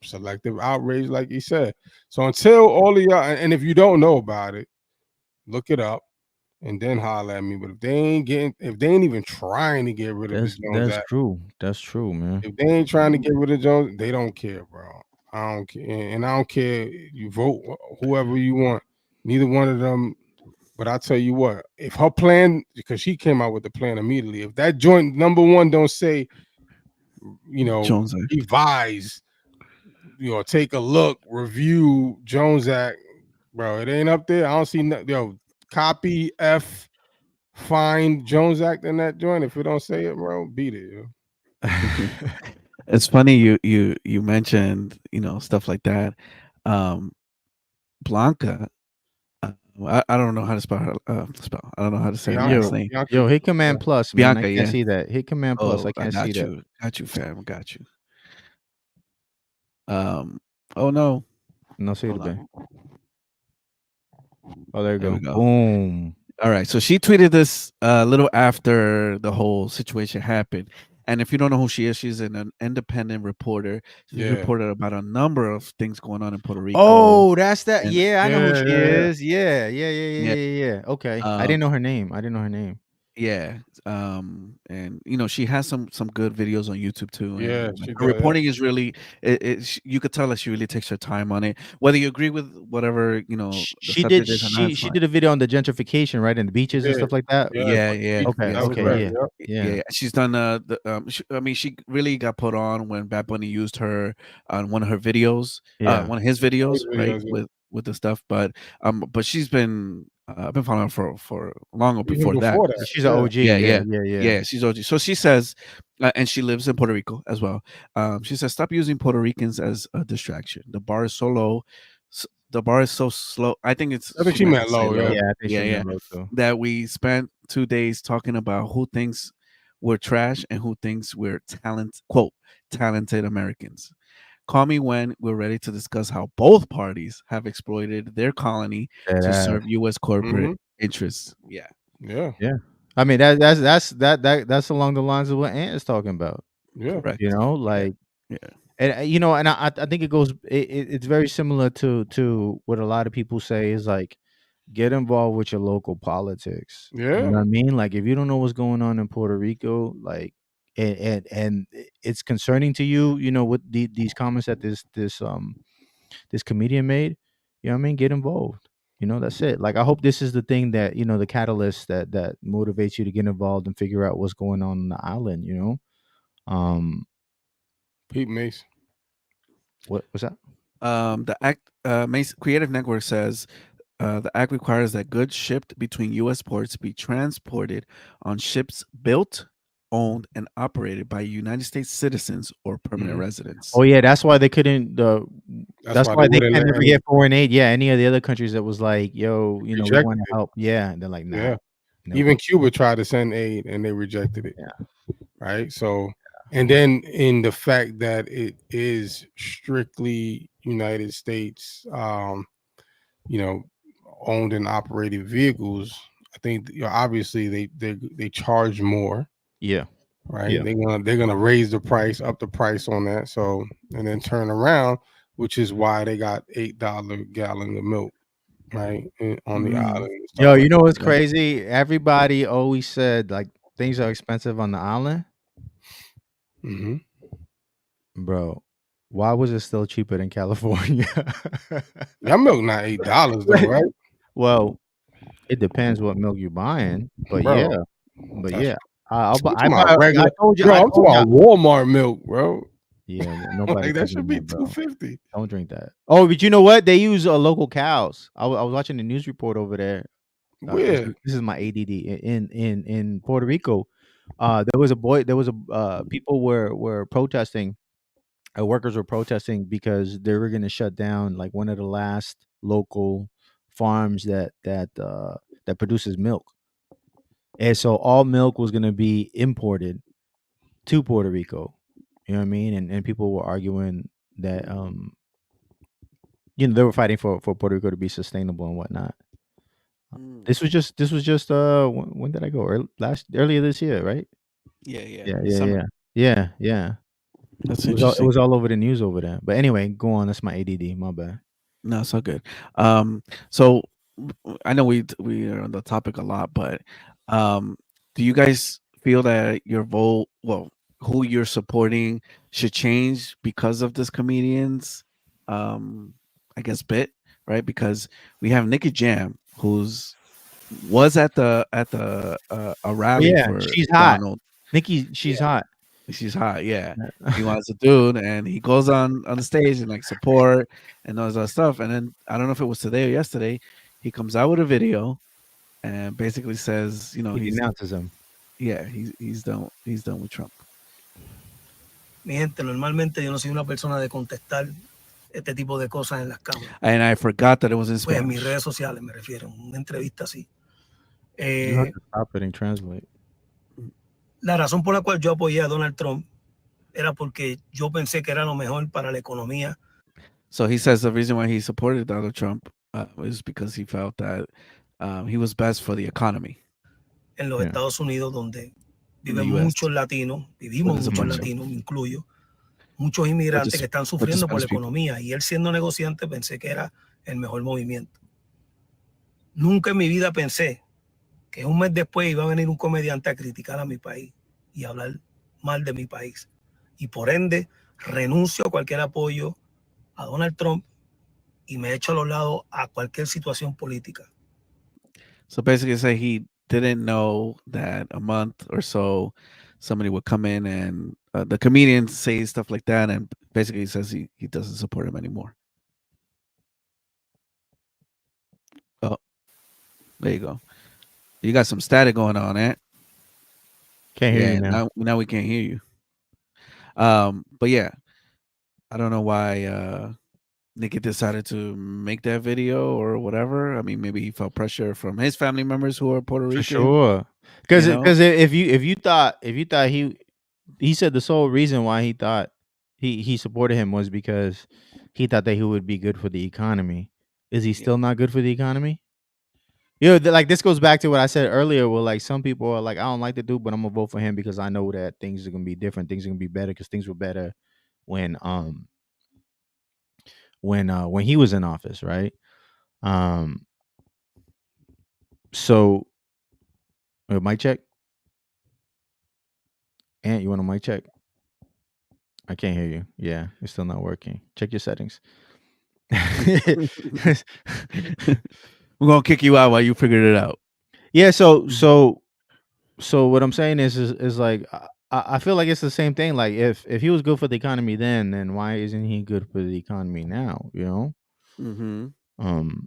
Speaker 7: selective outrage, like he said. So until all of y'all, and if you don't know about it, look it up. And then holler at me. But if they ain't even trying to get rid of the Jones Act,
Speaker 8: that's true, man.
Speaker 7: If they ain't trying to get rid of Jones, they don't care, bro. I don't care, and I don't care. You vote whoever you want. Neither one of them. But I tell you what, if her plan, because she came out with the plan immediately, if that joint number one don't say,
Speaker 6: Jones Act,
Speaker 7: revise, take a look, review Jones Act, bro, it ain't up there. I don't see nothing. Copy F, find Jones Act in that joint. If it don't say it, bro, beat it. Yo.
Speaker 6: It's funny you mentioned stuff like that. Blanca, I don't know how to spell. I don't know how to say her last name.
Speaker 8: Yo, hit Command Plus, man.
Speaker 6: Bianca,
Speaker 8: I can't see that. Hit Command Plus. I can't see that.
Speaker 6: Got you, fam. Got you. Oh no.
Speaker 8: No sirve. Oh, there you go.
Speaker 6: Go.
Speaker 8: Boom.
Speaker 6: All right. So she tweeted this a little after the whole situation happened. And if you don't know who she is, she's an independent reporter. She's reported about a number of things going on in Puerto Rico.
Speaker 8: Oh, that's that. I know who she is. Yeah. Okay. I didn't know her name.
Speaker 6: Yeah, and she has some good videos on YouTube too.
Speaker 7: Yeah,
Speaker 6: And
Speaker 7: she
Speaker 6: her
Speaker 7: does.
Speaker 6: reporting is really, you could tell that she really takes her time on it. Whether you agree with whatever the
Speaker 8: She did.
Speaker 6: subject is or not, it's
Speaker 8: She
Speaker 6: fine.
Speaker 8: did a video on the gentrification, right, in the beaches and
Speaker 7: Yeah,
Speaker 8: stuff like that.
Speaker 6: Yeah,
Speaker 8: Okay.
Speaker 7: that was
Speaker 8: Okay.
Speaker 7: right.
Speaker 8: Yeah.
Speaker 7: Yep.
Speaker 8: Yeah.
Speaker 6: She's done she really got put on when Bad Bunny used her on one of her videos,
Speaker 8: Yeah.
Speaker 6: one of his videos,
Speaker 7: His
Speaker 6: right,
Speaker 7: videos, yeah.
Speaker 6: with the stuff. But she's been I've been following her for long
Speaker 7: Even
Speaker 6: before that.
Speaker 7: before that.
Speaker 8: She's an OG.
Speaker 6: Yeah, she's OG. So she says, and she lives in Puerto Rico as well. She says, stop using Puerto Ricans as a distraction. The bar is so low. The bar is so slow. I think
Speaker 7: she meant
Speaker 6: to say
Speaker 7: low. Yeah.
Speaker 8: I think she meant low too.
Speaker 6: that we spent 2 days talking about who thinks we're trash and who thinks we're talented Americans. Call me when we're ready to discuss how both parties have exploited their colony to serve U.S. corporate interests. Yeah.
Speaker 8: Yeah. I mean that's along the lines of what Ant is talking about.
Speaker 7: Yeah.
Speaker 6: Correct.
Speaker 8: Like,
Speaker 6: yeah.
Speaker 8: And and I think it goes. It's very similar to what a lot of people say is like, get involved with your local politics. You know
Speaker 7: Yeah.
Speaker 8: what I mean? Like, if you don't know what's going on in Puerto Rico, like, and it's concerning to you, with these comments that this comedian made, you know what I mean? Get involved. That's it. Like, I hope this is the thing that, the catalyst that motivates you to get involved and figure out what's going on the island,
Speaker 7: Pete Mace.
Speaker 8: What's that?
Speaker 6: The act Mace Creative Network says the act requires that goods shipped between U.S. ports be transported on ships built, owned, and operated by United States citizens or permanent residents.
Speaker 8: Oh yeah, that's why they couldn't. That's why they can never get foreign aid. Yeah, any of the other countries that was like, yo, we want to help. Yeah, and they're like, nah.
Speaker 7: Yeah.
Speaker 8: No.
Speaker 7: Even Cuba tried to send aid and they rejected it.
Speaker 8: Yeah.
Speaker 7: Right. So, and then in the fact that it is strictly United States, owned and operated vehicles, I think obviously they charge more.
Speaker 8: Yeah.
Speaker 7: Right.
Speaker 8: Yeah.
Speaker 7: They're gonna raise up the price on that. So, and then turn around, which is why they got $8 gallon of milk, right, on the island.
Speaker 8: Yo, you know what's crazy? Everybody always said like things are expensive on the island. Bro, why was it still cheaper than California?
Speaker 7: That milk not $8 though, right?
Speaker 8: Well, it depends what milk you're buying, but
Speaker 7: Bro,
Speaker 8: yeah. I told you.
Speaker 7: I'm talking about Walmart milk, bro.
Speaker 8: Yeah, nobody.
Speaker 7: Like, that should be $2.50.
Speaker 8: Don't drink that. Oh, but you know what? They use local cows. I was watching the news report over there.
Speaker 7: Where?
Speaker 8: This is my ADD in Puerto Rico. There was people were protesting. Workers were protesting because they were going to shut down like one of the last local farms that produces milk, and so all milk was going to be imported to Puerto Rico. You know what I mean? And people were arguing that they were fighting for Puerto Rico to be sustainable and whatnot. This was just when did I go? Earlier this year, right? Yeah.
Speaker 6: That's
Speaker 8: It was all over the news over there. But anyway, go on. That's my ADD. My bad.
Speaker 6: No, it's all good. So I know we are on the topic a lot, but do you guys feel that your vote, who you're supporting, should change because of this comedian's, I guess, bit, right? Because we have Nicki Jam, was at a rally for
Speaker 8: she's
Speaker 6: Donald.
Speaker 8: hot. Nicki, she's hot.
Speaker 6: She's hot, yeah. He wants a dude, and he goes on the stage and like support and all that stuff. And then I don't know if it was today or yesterday, he comes out with a video and basically says,
Speaker 8: he denounces him.
Speaker 6: Yeah, he's done with Trump.
Speaker 11: Mi gente, normalmente yo no soy una persona de contestar este tipo de cosas en las cámaras.
Speaker 6: And I forgot that it was in Spanish.
Speaker 11: Pues en mis redes sociales me refiero, una entrevista así.
Speaker 8: You have to stop it and translate.
Speaker 11: La razón por la cual yo apoyé a Donald Trump era porque yo pensé que era lo mejor para la economía.
Speaker 6: So he says the reason why he supported Donald Trump is because he felt that he was best for the economy.
Speaker 11: En los Estados Unidos, donde viven muchos latinos, vivimos muchos latinos, me incluyo, muchos inmigrantes que están sufriendo por la economía. Y él siendo negociante pensé que era el mejor movimiento. Nunca en mi vida pensé que un mes después iba a venir un comediante a criticar a mi país y hablar mal de mi país. Y por ende, renuncio a cualquier apoyo a Donald Trump y me echo a los lados a cualquier situación política.
Speaker 6: So basically, say he didn't know that a month or so somebody would come in and the comedian say stuff like that, and basically says he doesn't support him anymore. Oh, there you go. You got some static going on, eh?
Speaker 8: Can't hear you now.
Speaker 6: Now we can't hear you. But yeah, I don't know why Nicki decided to make that video or whatever. I mean, maybe he felt pressure from his family members who are Puerto Rican.
Speaker 8: For sure. Because if you thought he said the sole reason why he thought he supported him was because he thought that he would be good for the economy. Is he still not good for the economy? You know, like this goes back to what I said earlier. Where like some people are like, I don't like the dude, but I'm gonna vote for him because I know that things are gonna be different. Things are gonna be better because things were better when he was in office, right? So mic check. Ant, you want a mic check? I can't hear you. Yeah, it's still not working. Check your settings.
Speaker 6: We're gonna kick you out while you figured it out.
Speaker 8: Yeah. So what I'm saying is like I feel like it's the same thing. Like if he was good for the economy then why isn't he good for the economy now? You know.
Speaker 6: Mm-hmm.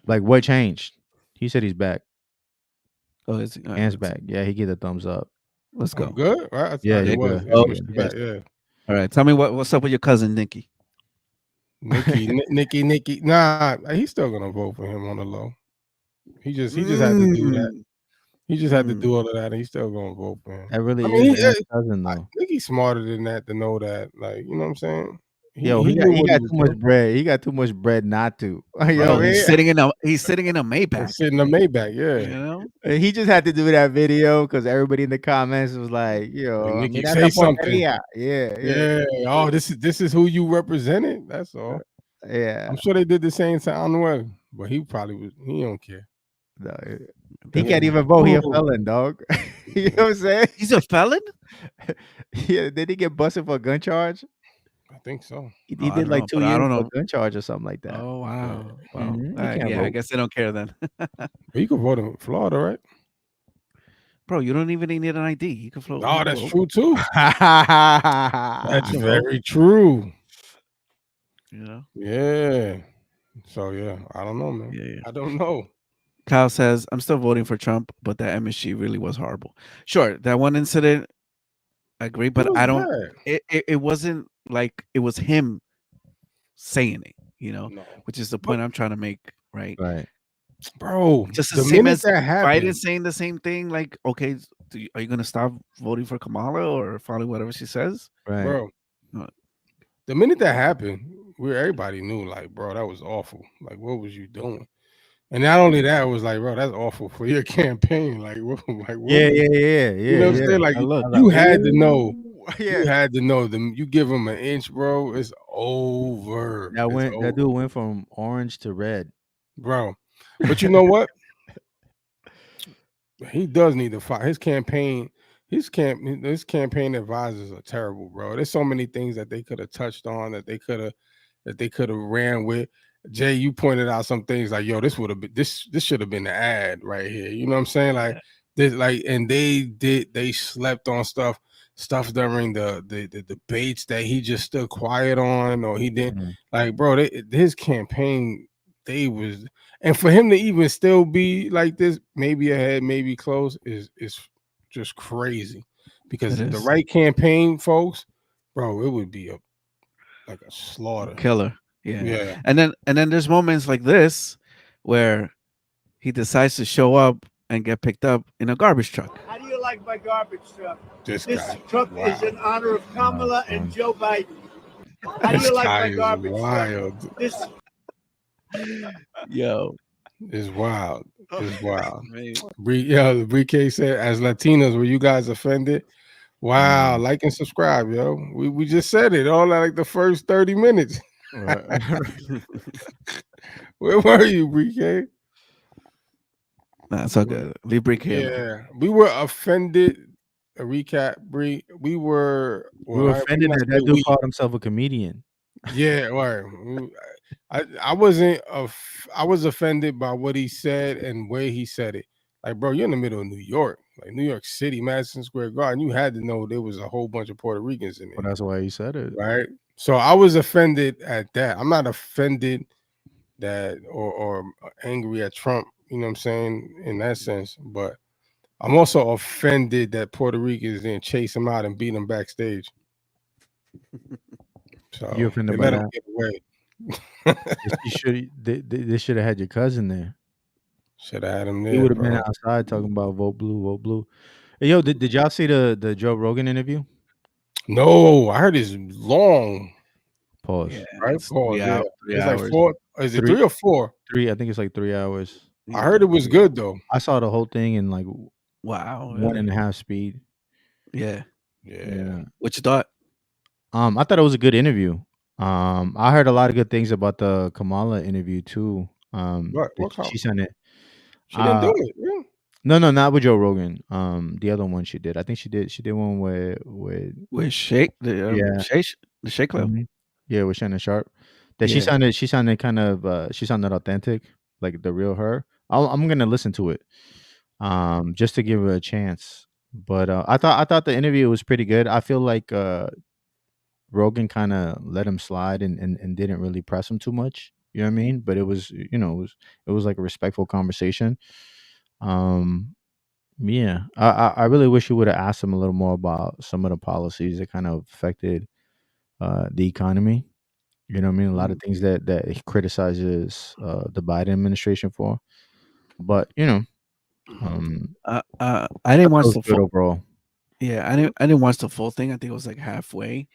Speaker 8: Like what changed? He said he's back.
Speaker 6: Oh, is he?
Speaker 8: Ant's back. Yeah, he gave a thumbs up.
Speaker 6: Let's go.
Speaker 7: Good. Right?
Speaker 8: Yeah,
Speaker 7: it was. Back, yeah.
Speaker 6: All right. Tell me what's up with your cousin Nicki.
Speaker 7: Nicki. Nah, he's still gonna vote for him on the low. He just had to do that. He just had to do all of that, and he's still gonna vote for him.
Speaker 8: That really is Ant's cousin though.
Speaker 7: Nicki's smarter than that to know that. Like, you know what I'm saying?
Speaker 8: He got too much bread. He got too much bread not to.
Speaker 6: He's sitting in a Maybach.
Speaker 7: He's sitting in a Maybach, yeah.
Speaker 6: You know,
Speaker 8: he just had to do that video because everybody in the comments was like,
Speaker 7: Nicki, say something.
Speaker 8: Yeah.
Speaker 7: Oh, this is who you represented. That's all.
Speaker 8: Yeah.
Speaker 7: I'm sure they did the same to Anuel, but he probably was. He don't care.
Speaker 8: No, he can't even vote. He a felon, dog. You know what I'm saying?
Speaker 6: He's a felon.
Speaker 8: Yeah. Did he get busted for a gun charge?
Speaker 7: I think so.
Speaker 8: He did like 2 years for a gun charge or something like that.
Speaker 6: Oh wow.
Speaker 8: Yeah.
Speaker 6: I guess they don't care then.
Speaker 7: But you can vote in Florida, right?
Speaker 6: Bro, you don't even need an ID. You can float.
Speaker 7: Oh, that's true too. That's very true.
Speaker 6: You know?
Speaker 7: Yeah. So yeah, I don't know, man.
Speaker 6: Yeah.
Speaker 7: I don't know.
Speaker 6: Kyle says, I'm still voting for Trump, but that MSG really was horrible. Sure, that one incident, I agree, but I don't. It wasn't like it was him saying it, you know, which is the point I'm trying to make, right?
Speaker 8: Right.
Speaker 7: Bro,
Speaker 6: just the same as Biden saying the same thing. Like, okay, are you gonna stop voting for Kamala or follow whatever she says?
Speaker 8: Right,
Speaker 7: bro. The minute that happened, everybody knew, like, bro, that was awful. Like, what was you doing? And not only that, it was like, bro, that's awful for your campaign. Like, what?
Speaker 8: Yeah.
Speaker 7: You know what I'm saying? Like, you had to know. You had to know them. You give them an inch, bro, it's over.
Speaker 8: That dude went from orange to red,
Speaker 7: bro. But you know what? He does need to fight. His campaign advisors are terrible, bro. There's so many things that they could have touched on, that they could have ran with. Jay, you pointed out some things like, yo, this should have been the ad right here. You know what I'm saying? Like this, like, and they slept on stuff during the debates that he just stood quiet on, or he didn't. Like, bro, his campaign, and for him to even still be like this, maybe ahead, maybe close, is just crazy. Because the right campaign, folks, bro, it would be a slaughter.
Speaker 6: Killer. Yeah. And then there's moments like this where he decides to show up and get picked up in a garbage truck.
Speaker 12: How do you like my garbage truck?
Speaker 7: This
Speaker 12: truck is in honor of Kamala and Joe Biden. How do you like my garbage truck? This
Speaker 7: Yo, it's wild. It's wild. Bree said, as Latinos, were you guys offended? Wow, like and subscribe, yo. We just said it all like the first 30 minutes. Where were you, Bree?
Speaker 6: Nah, it's all good. Leave Bree Kim.
Speaker 7: Yeah, we were offended. A recap, Bree. We were.
Speaker 8: We were offended that that dude called himself a comedian.
Speaker 7: Yeah, right. I wasn't. I was offended by what he said and where he said it. Like, bro, you're in the middle of New York, like New York City, Madison Square Garden. You had to know there was a whole bunch of Puerto Ricans in there.
Speaker 8: Well, that's why he said it,
Speaker 7: right? So I was offended at that. I'm not offended that or angry at Trump. You know what I'm saying in that sense, but I'm also offended that Puerto Ricans didn't chase him out and beat him backstage. So
Speaker 8: you offended
Speaker 7: they
Speaker 8: by
Speaker 7: let
Speaker 8: that?
Speaker 7: him get away.
Speaker 8: They should have had your cousin there.
Speaker 7: Should have had him there.
Speaker 8: He would have been
Speaker 7: bro.
Speaker 8: outside talking about vote blue, vote blue. Hey, yo, did y'all see the Joe Rogan interview?
Speaker 7: No, I heard it's long.
Speaker 8: Pause.
Speaker 6: Yeah,
Speaker 7: Right?
Speaker 6: it's
Speaker 7: Pause.
Speaker 6: 3
Speaker 7: Yeah.
Speaker 6: hours.
Speaker 7: It's like 4. Is it 3 or 4?
Speaker 8: 3. I think it's like 3 hours.
Speaker 7: I heard it was good though.
Speaker 8: I saw the whole thing in like
Speaker 6: Wow.
Speaker 8: 1.5 speed.
Speaker 6: Yeah.
Speaker 7: Yeah.
Speaker 6: What you thought?
Speaker 8: I thought it was a good interview. I heard a lot of good things about the Kamala interview too.
Speaker 7: What
Speaker 8: She sent it.
Speaker 7: She didn't do it. Yeah.
Speaker 8: No, not with Joe Rogan. The other one she did. I think she did one with
Speaker 6: Shake the Shake Club.
Speaker 8: Mhm. Yeah, with Shannon Sharp. That
Speaker 6: Yeah.
Speaker 8: she sounded kind of she sounded authentic, like the real her. I'm gonna listen to it, just to give her a chance. But I thought the interview was pretty good. I feel like Rogan kind of let him slide and didn't really press him too much. You know what I mean? But it was it was like a respectful conversation. Yeah, I really wish you would have asked him a little more about some of the policies that kind of affected the economy. You know what I mean? A lot of things that he criticizes the Biden administration for. But
Speaker 6: I didn't
Speaker 8: I
Speaker 6: watch
Speaker 8: thought it was
Speaker 6: the
Speaker 8: good
Speaker 6: full.
Speaker 8: overall.
Speaker 6: Yeah, I didn't watch the full thing. I think it was like halfway.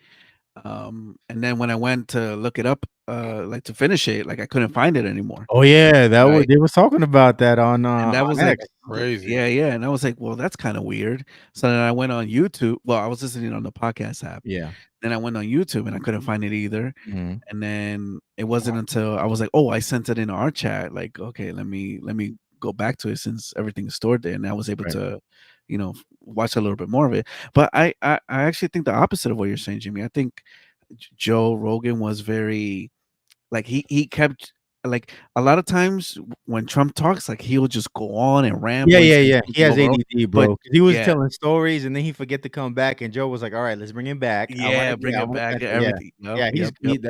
Speaker 6: And then when I went to look it up, like to finish it, like I couldn't find it anymore.
Speaker 8: Oh yeah, that was
Speaker 6: Right.
Speaker 8: they was talking about that on
Speaker 6: And that was
Speaker 8: on
Speaker 6: like
Speaker 8: X.
Speaker 7: Crazy.
Speaker 6: Yeah. And I was like, well, that's kind of weird. So then I went on YouTube. Well, I was listening on the podcast app.
Speaker 8: Yeah.
Speaker 6: Then I went on YouTube and I couldn't find it either.
Speaker 8: Mhm.
Speaker 6: And then it wasn't until I was like, oh, I sent it in our chat. Like, okay, let me go back to it since everything's stored there. And I was able
Speaker 8: Right.
Speaker 6: to, watch a little bit more of it. But I actually think the opposite of what you're saying, Jimmy. I think Joe Rogan was very like he kept like a lot of times when Trump talks, like he'll just go on and ramble.
Speaker 8: Yeah.
Speaker 6: and say
Speaker 8: He has
Speaker 6: something over-
Speaker 8: ADD, bro.
Speaker 6: but
Speaker 8: 'Cause he was
Speaker 6: yeah,
Speaker 8: telling stories and then he forget to come back, and Joe was like, "All right, let's bring him back."
Speaker 6: bring it back and everything.
Speaker 8: Yeah,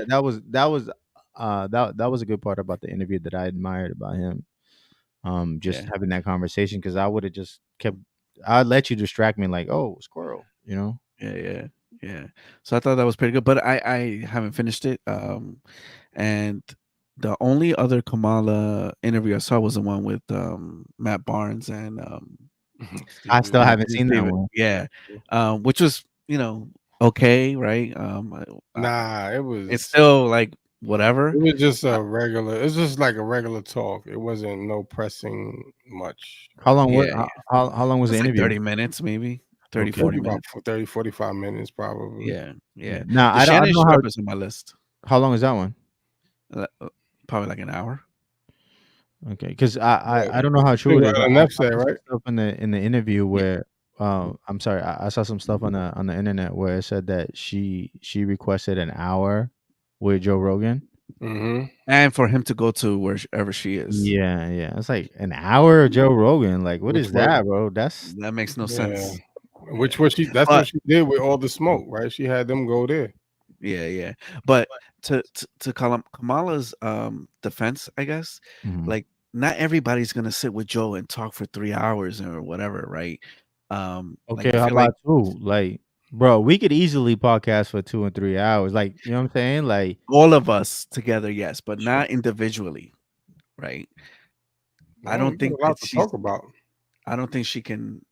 Speaker 8: that was that was a good part about the interview that I admired about him. Just having that conversation, because I would have just kept. I'd let you distract me, like, "Oh, squirrel," you know.
Speaker 6: Yeah. So I thought that was pretty good, but I haven't finished it. And the only other Kamala interview I saw was the one with Matt Barnes and
Speaker 8: I still haven't seen that one.
Speaker 6: Yeah, which was okay, right?
Speaker 7: Nah, it was.
Speaker 6: It's still like whatever.
Speaker 7: It was just a regular. It's just like a regular talk. It wasn't no pressing much.
Speaker 8: How long was
Speaker 6: Yeah.
Speaker 8: how long was the
Speaker 6: It's like
Speaker 8: interview?
Speaker 6: 30 minutes, maybe 30,
Speaker 8: Okay.
Speaker 6: 40
Speaker 7: About
Speaker 6: minutes.
Speaker 7: 30, 45 minutes probably.
Speaker 6: Yeah.
Speaker 8: Nah,
Speaker 6: The
Speaker 8: I
Speaker 6: Shannon
Speaker 8: don't know
Speaker 6: Sharp is on my list.
Speaker 8: how long is that one?
Speaker 6: Probably like an hour.
Speaker 8: Okay, because I don't know how true it is. I
Speaker 7: Enough
Speaker 8: saw
Speaker 7: said,
Speaker 8: some
Speaker 7: right?
Speaker 8: stuff in the interview where I'm sorry, I saw some stuff on the internet where it said that she requested an hour with Joe Rogan.
Speaker 7: Mm-hmm.
Speaker 6: And for him to go to wherever she is.
Speaker 8: Yeah. It's like an hour of Joe Rogan. Like, what
Speaker 7: Which
Speaker 8: is
Speaker 7: one?
Speaker 8: that, bro? That's
Speaker 6: That makes no
Speaker 7: Yeah.
Speaker 6: sense.
Speaker 7: Which was she? That's
Speaker 6: But-
Speaker 7: what she did with all the smoke, right? She had them go there.
Speaker 6: Yeah. But to Kamala's defense, I guess,
Speaker 8: Mhm.
Speaker 6: like not everybody's gonna sit with Joe and talk for 3 hours or whatever, right?
Speaker 8: okay.
Speaker 6: I
Speaker 8: How
Speaker 6: feel like
Speaker 8: about 2? Like, bro, we could easily podcast for 2 and 3 hours. Like, you know what I'm saying? Like,
Speaker 6: all of us together, yes, but not individually, right? I don't think
Speaker 7: a lot
Speaker 6: that
Speaker 7: to
Speaker 6: she's
Speaker 7: talk about.
Speaker 6: I don't think she can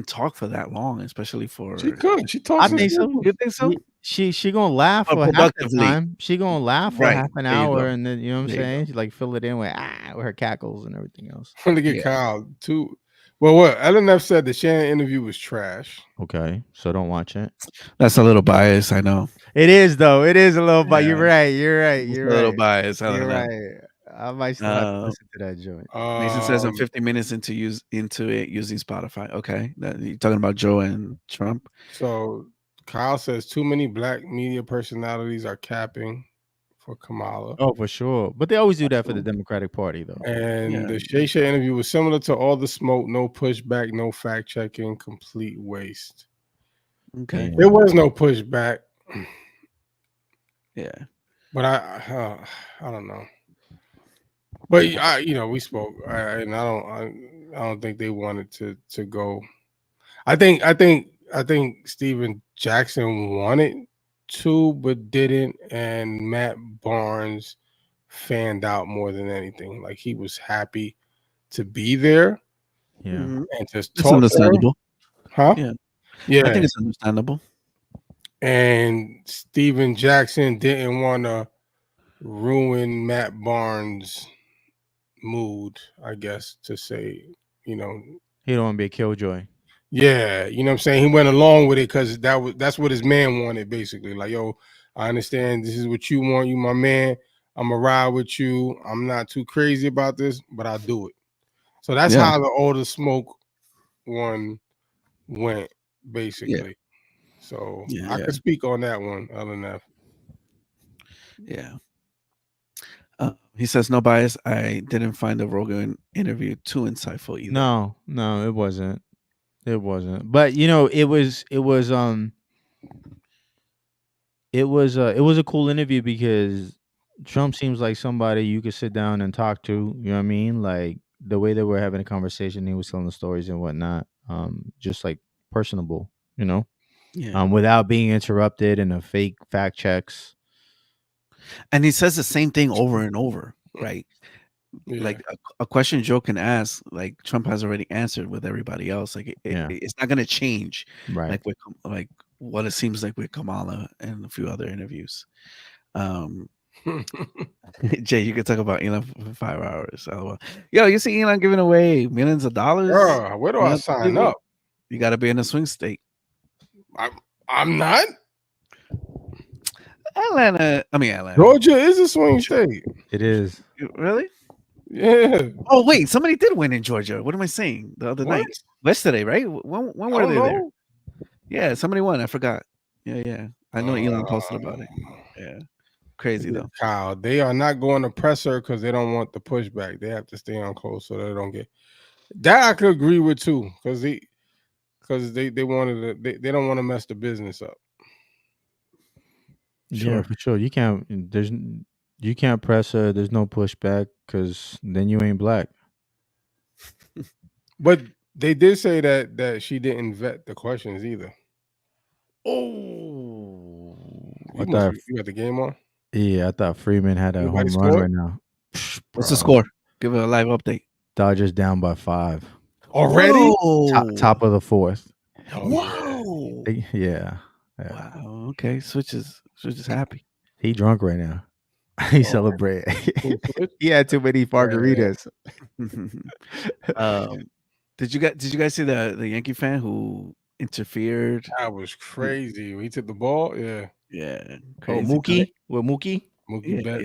Speaker 6: talk for that long, especially for
Speaker 7: She could. She talks.
Speaker 8: I
Speaker 7: some
Speaker 8: think
Speaker 7: shit.
Speaker 8: so.
Speaker 6: You think so?
Speaker 8: She gonna laugh
Speaker 6: But
Speaker 8: for half the
Speaker 6: productively.
Speaker 8: time. She gonna laugh for
Speaker 6: Right.
Speaker 8: half an
Speaker 6: There you
Speaker 8: hour,
Speaker 6: go.
Speaker 8: and then you know what I'm
Speaker 6: There you
Speaker 8: saying. She like fill it in with her cackles and everything else.
Speaker 7: I'm gonna get
Speaker 6: Yeah.
Speaker 7: Kyle too. Well, what LNF said the Shannon interview was trash.
Speaker 8: Okay, so don't watch it.
Speaker 6: That's a little biased, I know.
Speaker 8: It is though. It is a little bit. You're
Speaker 6: Yeah.
Speaker 8: right. You're right.
Speaker 6: It's
Speaker 8: You're
Speaker 6: a little
Speaker 8: right.
Speaker 6: biased. I
Speaker 8: You're
Speaker 6: don't know.
Speaker 8: right. I might still have to listen to that joint.
Speaker 6: Mason says I'm 50 minutes into it using Spotify. Okay, you're talking about Joe and Trump.
Speaker 7: So Kyle says too many black media personalities are capping for Kamala.
Speaker 8: Oh, for sure. But they always do that for the Democratic Party, though.
Speaker 7: And the Shay Shay interview was similar to all the smoke, no pushback, no fact checking, complete waste.
Speaker 6: Okay,
Speaker 7: there was no pushback.
Speaker 6: Yeah,
Speaker 7: but I don't know. But we spoke, and I don't think they wanted to go. I think Steven Jackson wanted to, but didn't, and Matt Barnes fanned out more than anything. Like he was happy to be there, and just
Speaker 6: it's
Speaker 7: talk.
Speaker 6: understandable,
Speaker 7: huh?
Speaker 6: Yeah, I think it's understandable.
Speaker 7: And Steven Jackson didn't want to ruin Matt Barnes' mood, I guess, to say,
Speaker 8: he don't want to be a killjoy.
Speaker 7: Yeah, you know what I'm saying? He went along with it because that's what his man wanted, basically. Like, yo, I understand this is what you want. You my man. I'm going to ride with you. I'm not too crazy about this, but I'll do it. So that's how the All the Smoke one went, basically. Yeah. So I could speak on that one, LNF.
Speaker 6: Yeah. He says, no bias. I didn't find the Rogan interview too insightful either.
Speaker 8: No, it wasn't. It wasn't. But it was a cool interview because Trump seems like somebody you could sit down and talk to. You know what I mean? Like the way they were having a conversation, he was telling the stories and whatnot. Just like personable, without being interrupted and the fake fact checks.
Speaker 6: And he says the same thing over and over, right? Yeah. Like a question Joe can ask, like Trump has already answered with everybody else. Like it's not going to change,
Speaker 8: right?
Speaker 6: Like what it seems like with Kamala and a few other interviews. Jay, you could talk about Elon for 5 hours. Yo, you see Elon giving away millions of dollars?
Speaker 7: Where do I sign up?
Speaker 6: You got to be in a swing state.
Speaker 7: I'm not.
Speaker 6: Atlanta.
Speaker 7: Georgia is a swing state.
Speaker 8: It is.
Speaker 6: Really?
Speaker 7: Yeah.
Speaker 6: Oh wait, somebody did win in Georgia. What am I saying? The other night, yesterday, right? When were they there? Yeah, somebody won. I forgot. Yeah. I know Elon posted about it. Yeah, crazy though.
Speaker 7: Kyle, they are not going to press her because they don't want the pushback. They have to stay on close so they don't get that. I could agree with too because they wanted to. They don't want to mess the business up.
Speaker 8: Yeah, for sure. You can't press her. There's no pushback because then you ain't black.
Speaker 7: But they did say that she didn't vet the questions either.
Speaker 8: Oh,
Speaker 7: you got the game on?
Speaker 8: Yeah, I thought Freeman had a home run right now.
Speaker 6: What's the score? Give it a live update.
Speaker 8: Dodgers down by 5
Speaker 7: already.
Speaker 8: Top of the 4th.
Speaker 6: Whoa!
Speaker 8: Yeah.
Speaker 6: Wow. Okay. Switch is happy.
Speaker 8: He drunk right now. He celebrated. He had too many margaritas.
Speaker 6: Did you guys see the Yankee fan who interfered?
Speaker 7: That was crazy. He took the ball. Yeah.
Speaker 6: Crazy.
Speaker 8: Mookie? With Mookie?
Speaker 7: Mookie bet.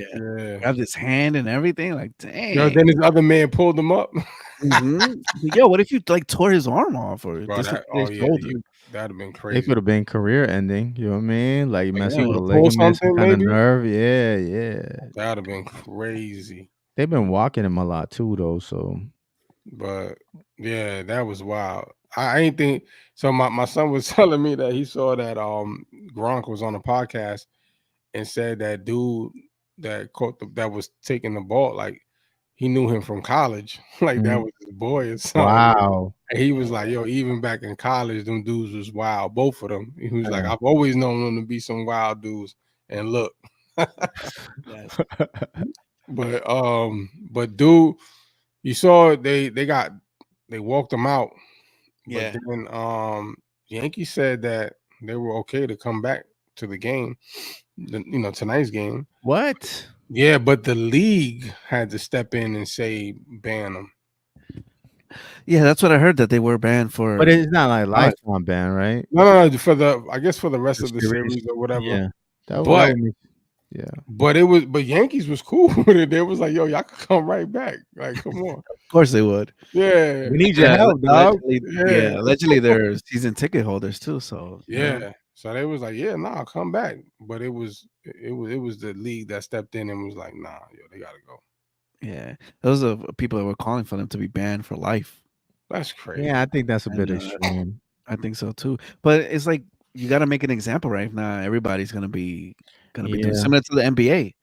Speaker 6: Grabbed his hand and everything. Like, dang.
Speaker 7: Yo, then his other man pulled him up.
Speaker 6: Yo, what if you like tore his arm off or
Speaker 7: that'd have been crazy.
Speaker 8: It could have been career ending. You know what I mean? Like messing with a ligament, some kind of nerve. Yeah.
Speaker 7: That'd have been crazy.
Speaker 8: They've been walking him a lot too, though. So,
Speaker 7: but yeah, that was wild. I ain't think so. My son was telling me that he saw that Gronk was on a podcast and said that dude that that was taking the ball, like he knew him from college, like that was his boy or something.
Speaker 8: Wow.
Speaker 7: And he was like, yo, even back in college, them dudes was wild, both of them. He was like, I've always known them to be some wild dudes. And look, but dude, you saw they walked him out.
Speaker 6: Yeah.
Speaker 7: But then Yankees said that they were okay to come back to the game, tonight's game.
Speaker 8: What?
Speaker 7: Yeah, but the league had to step in and say ban them.
Speaker 6: Yeah, that's what I heard, that they were banned for.
Speaker 8: But it's not like lifetime ban, right?
Speaker 7: No, for the rest of the series or whatever.
Speaker 8: Yeah. Yeah.
Speaker 7: But Yankees was cool with it. They was like, yo, y'all can come right back. Like, come on.
Speaker 6: Of course they would.
Speaker 7: Yeah.
Speaker 8: We need your help, dog.
Speaker 6: Allegedly they're season ticket holders too. So
Speaker 7: yeah. So they was like, yeah, nah, come back. But it was the league that stepped in and was like, nah, yo, they gotta go.
Speaker 6: Yeah, those are people that were calling for them to be banned for life.
Speaker 7: That's crazy.
Speaker 8: Yeah, I think that's a bit extreme.
Speaker 6: I think so too. But it's like you got to make an example, right? Now everybody's gonna be doing similar to the NBA,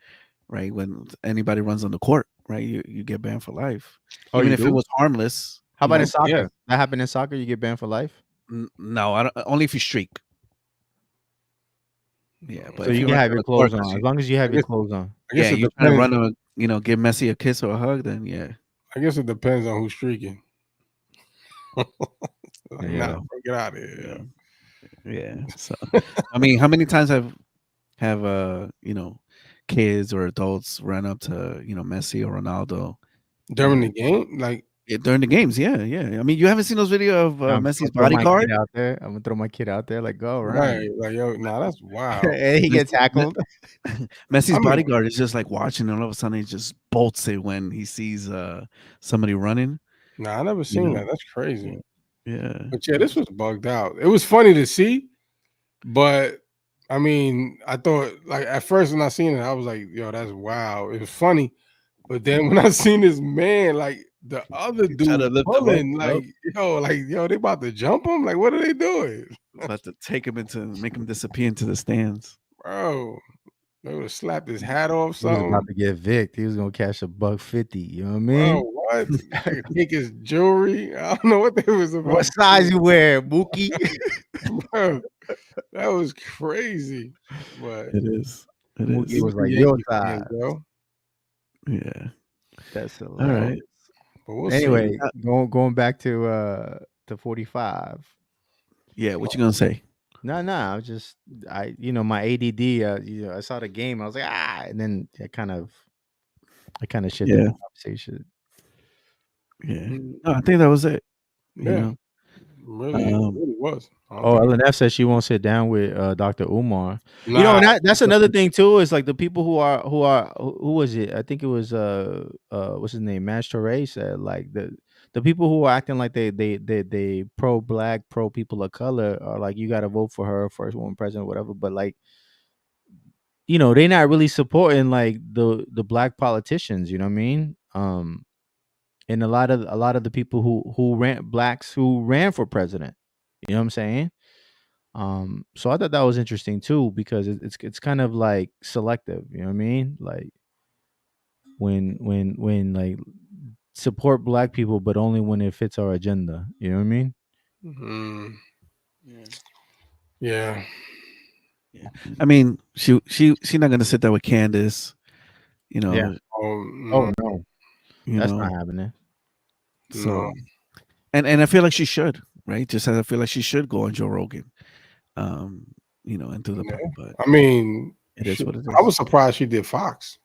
Speaker 6: right? When anybody runs on the court, right, you get banned for life, even if it was harmless.
Speaker 8: How about in soccer? Yeah. That happened in soccer. You get banned for life.
Speaker 6: No, I don't, only if you streak. Yeah, but
Speaker 8: so you can have your clothes on as long as you have your clothes on.
Speaker 6: Yeah, you're trying to run give Messi a kiss or a hug, then yeah.
Speaker 7: I guess it depends on who's streaking.
Speaker 6: Yeah,
Speaker 7: get out of here.
Speaker 6: Yeah. So, I mean, how many times have kids or adults run up to Messi or Ronaldo
Speaker 7: during the game, like
Speaker 6: during the games? Yeah. I mean, you haven't seen those video of Messi's bodyguard
Speaker 8: out there. I'm gonna throw my kid out there, like go
Speaker 7: right, like yo, nah, that's wild.
Speaker 8: And he gets tackled.
Speaker 6: Messi's bodyguard is just like watching, and all of a sudden he just bolts it when he sees somebody running.
Speaker 7: Nah, I never seen that. That's crazy.
Speaker 6: Yeah.
Speaker 7: But yeah, this was bugged out. It was funny to see, but I mean, I thought like at first when I seen it, I was like, yo, that's wow. It was funny. But then when I seen this man, like the other dude pulling, like, yo, they about to jump him. Like, what are they doing?
Speaker 6: About to make him disappear into the stands.
Speaker 7: Bro, they would have slapped his hat off.
Speaker 8: He was about to get Vic. He was gonna cash $150. You know what I mean?
Speaker 7: Bro, what? Take his jewelry. I don't know what they was about.
Speaker 8: What size you wear, Mookie?
Speaker 7: Bro, that was crazy. But
Speaker 6: it is.
Speaker 8: Mookie was like your size,
Speaker 7: bro.
Speaker 6: Yeah,
Speaker 8: that's
Speaker 6: all right.
Speaker 7: But we'll
Speaker 8: anyway, going back to 45.
Speaker 6: Yeah, what you gonna say?
Speaker 8: No, I was just my ADD. I saw the game. I was like, and then I kind of shit the conversation.
Speaker 6: Yeah, no, I think that was it.
Speaker 7: Yeah, really, it really was.
Speaker 8: LNF says she won't sit down with Dr. Umar. Nah, that's another thing too. Is like the people who was it? I think it was what's his name? Mash Torre said like the people who are acting like they pro black, pro people of color are like, you got to vote for her, first woman president, whatever. But like, they're not really supporting like the black politicians. You know what I mean? And a lot of the people who ran for president. You know what I'm saying? So I thought that was interesting too, because it's kind of like selective. You know what I mean? Like when like support black people, but only when it fits our agenda. You know what I mean?
Speaker 7: Mm-hmm. Yeah.
Speaker 6: I mean, she's not gonna sit there with Candace.
Speaker 8: Yeah. Oh no, that's not happening.
Speaker 6: So,
Speaker 7: no.
Speaker 6: and I feel like she should, right? Just as I feel like she should go on Joe Rogan, and do the. But
Speaker 7: I mean,
Speaker 6: it is what it is.
Speaker 7: I was surprised she did Fox.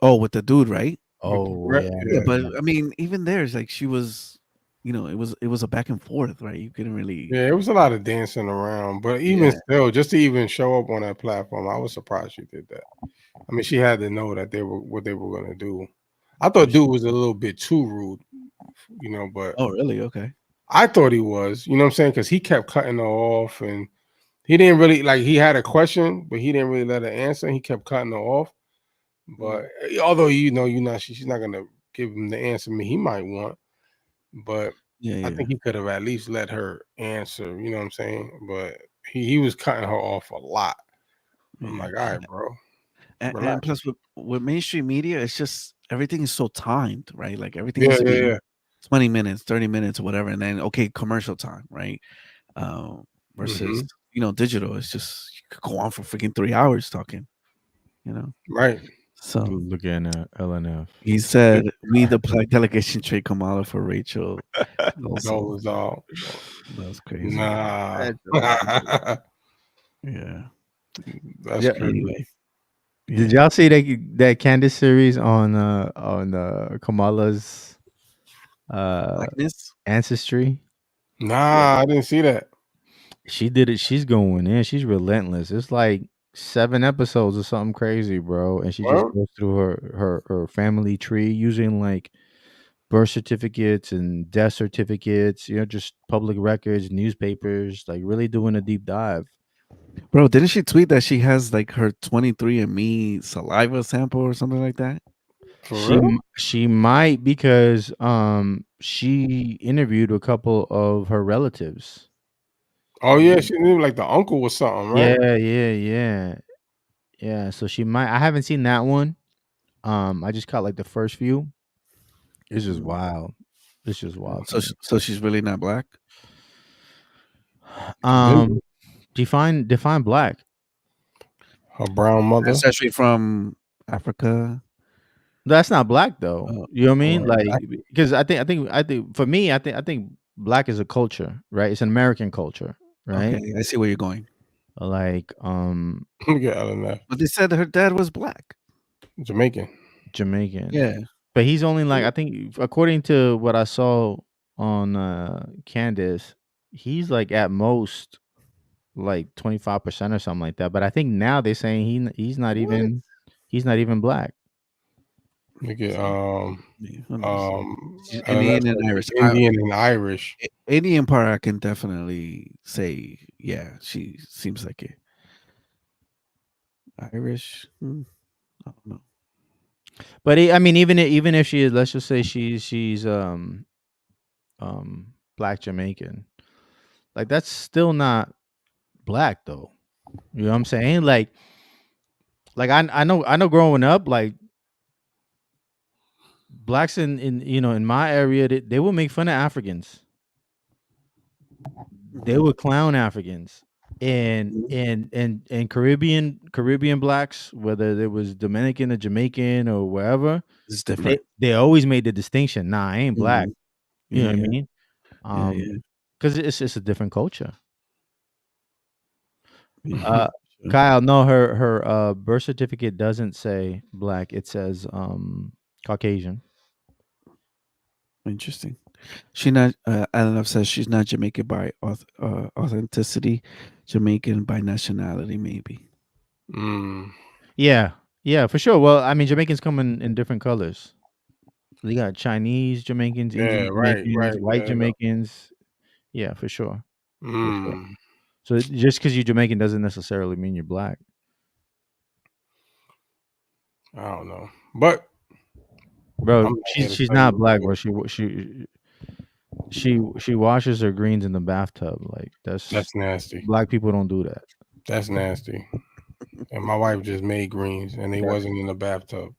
Speaker 6: Oh, with the dude, right?
Speaker 8: Oh,
Speaker 6: yeah. But I mean, even there's like she was, it was a back and forth, right? You couldn't really.
Speaker 7: Yeah, it was a lot of dancing around, but even still, just to even show up on that platform, I was surprised she did that. I mean, she had to know that what they were gonna do. I thought dude was a little bit too rude, but
Speaker 6: oh really? Okay.
Speaker 7: I thought he was, you know what I'm saying? Because he kept cutting her off, and he didn't really he had a question, but he didn't really let her answer. He kept cutting her off. But although she's not gonna give him the answer he might want, but I think he could have at least let her answer. You know what I'm saying? But he was cutting her off a lot. I'm like, all right, bro.
Speaker 6: And plus with mainstream media, it's just everything is so timed, right? Like everything is 20 minutes, 30 minutes, or whatever, and then commercial time, right? Versus digital, it's just you could go on for freaking 3 hours talking,
Speaker 7: right?
Speaker 8: So looking at LNF,
Speaker 6: he said, "We the black delegation trade Kamala for Rachel."
Speaker 7: That was all.
Speaker 6: That was crazy.
Speaker 7: Nah.
Speaker 6: Yeah.
Speaker 7: That's crazy.
Speaker 6: Anyway.
Speaker 8: Did y'all see that Candace series on Kamala's ancestry?
Speaker 7: Nah, I didn't see that.
Speaker 8: She did it. She's going in. She's relentless. It's like 7 episodes or something crazy, bro. And she just
Speaker 7: Well,
Speaker 8: goes through her family tree using like birth certificates and death certificates, just public records, newspapers, like really doing a deep dive.
Speaker 6: Bro, didn't she tweet that she has like her 23andMe saliva sample or something like that?
Speaker 7: for real?
Speaker 8: She might, because she interviewed a couple of her relatives.
Speaker 7: Oh yeah, she knew like the uncle was something, right?
Speaker 8: Yeah. So she might. I haven't seen that one. I just caught like the first few. It's just wild. It's just wild. to me.
Speaker 6: So she's really not black.
Speaker 8: Define black.
Speaker 7: Her brown mother.
Speaker 6: Ancestry from Africa.
Speaker 8: That's not black though. You know what I mean? Like,
Speaker 6: black.
Speaker 8: because I think for me, I think black is a culture, right? It's an American culture, right?
Speaker 6: Okay, I see where you're going.
Speaker 8: Like,
Speaker 6: but they said her dad was black.
Speaker 7: Jamaican.
Speaker 6: Yeah.
Speaker 8: But he's only like, I think, according to what I saw on Candace, he's like at most like 25% or something like that. But I think now they're saying he's not even black.
Speaker 7: Look at
Speaker 6: She's Indian and Irish.
Speaker 7: Indian and Irish.
Speaker 6: Indian part, I can definitely say, yeah, she seems like it. Irish, I don't know.
Speaker 8: But I mean, even if she is, let's just say she's black Jamaican, like that's still not black though. You know what I'm saying? Like I know growing up, like blacks in my area, they would make fun of Africans. They would clown Africans. And Caribbean blacks, whether it was Dominican or Jamaican or wherever,
Speaker 6: it's different.
Speaker 8: They always made the distinction. Nah, I ain't black.
Speaker 6: Mm-hmm.
Speaker 8: You know what I mean? Because it's a different culture. Kyle, no, her birth certificate doesn't say black. It says Caucasian.
Speaker 6: Interesting. She not. Alan says she's not Jamaican by authenticity, Jamaican by nationality, maybe.
Speaker 8: Yeah, for sure. Well, I mean, Jamaicans come in different colors. They got Chinese Jamaicans, Indian Jamaicans, white Jamaicans. Yeah, for sure. For sure. So just because you're Jamaican doesn't necessarily mean you're black.
Speaker 7: I don't know, but
Speaker 8: bro, she's not black, bro. She washes her greens in the bathtub. Like that's
Speaker 7: nasty.
Speaker 8: Black people don't do that.
Speaker 7: That's nasty. And my wife just made greens, and they wasn't in the bathtub.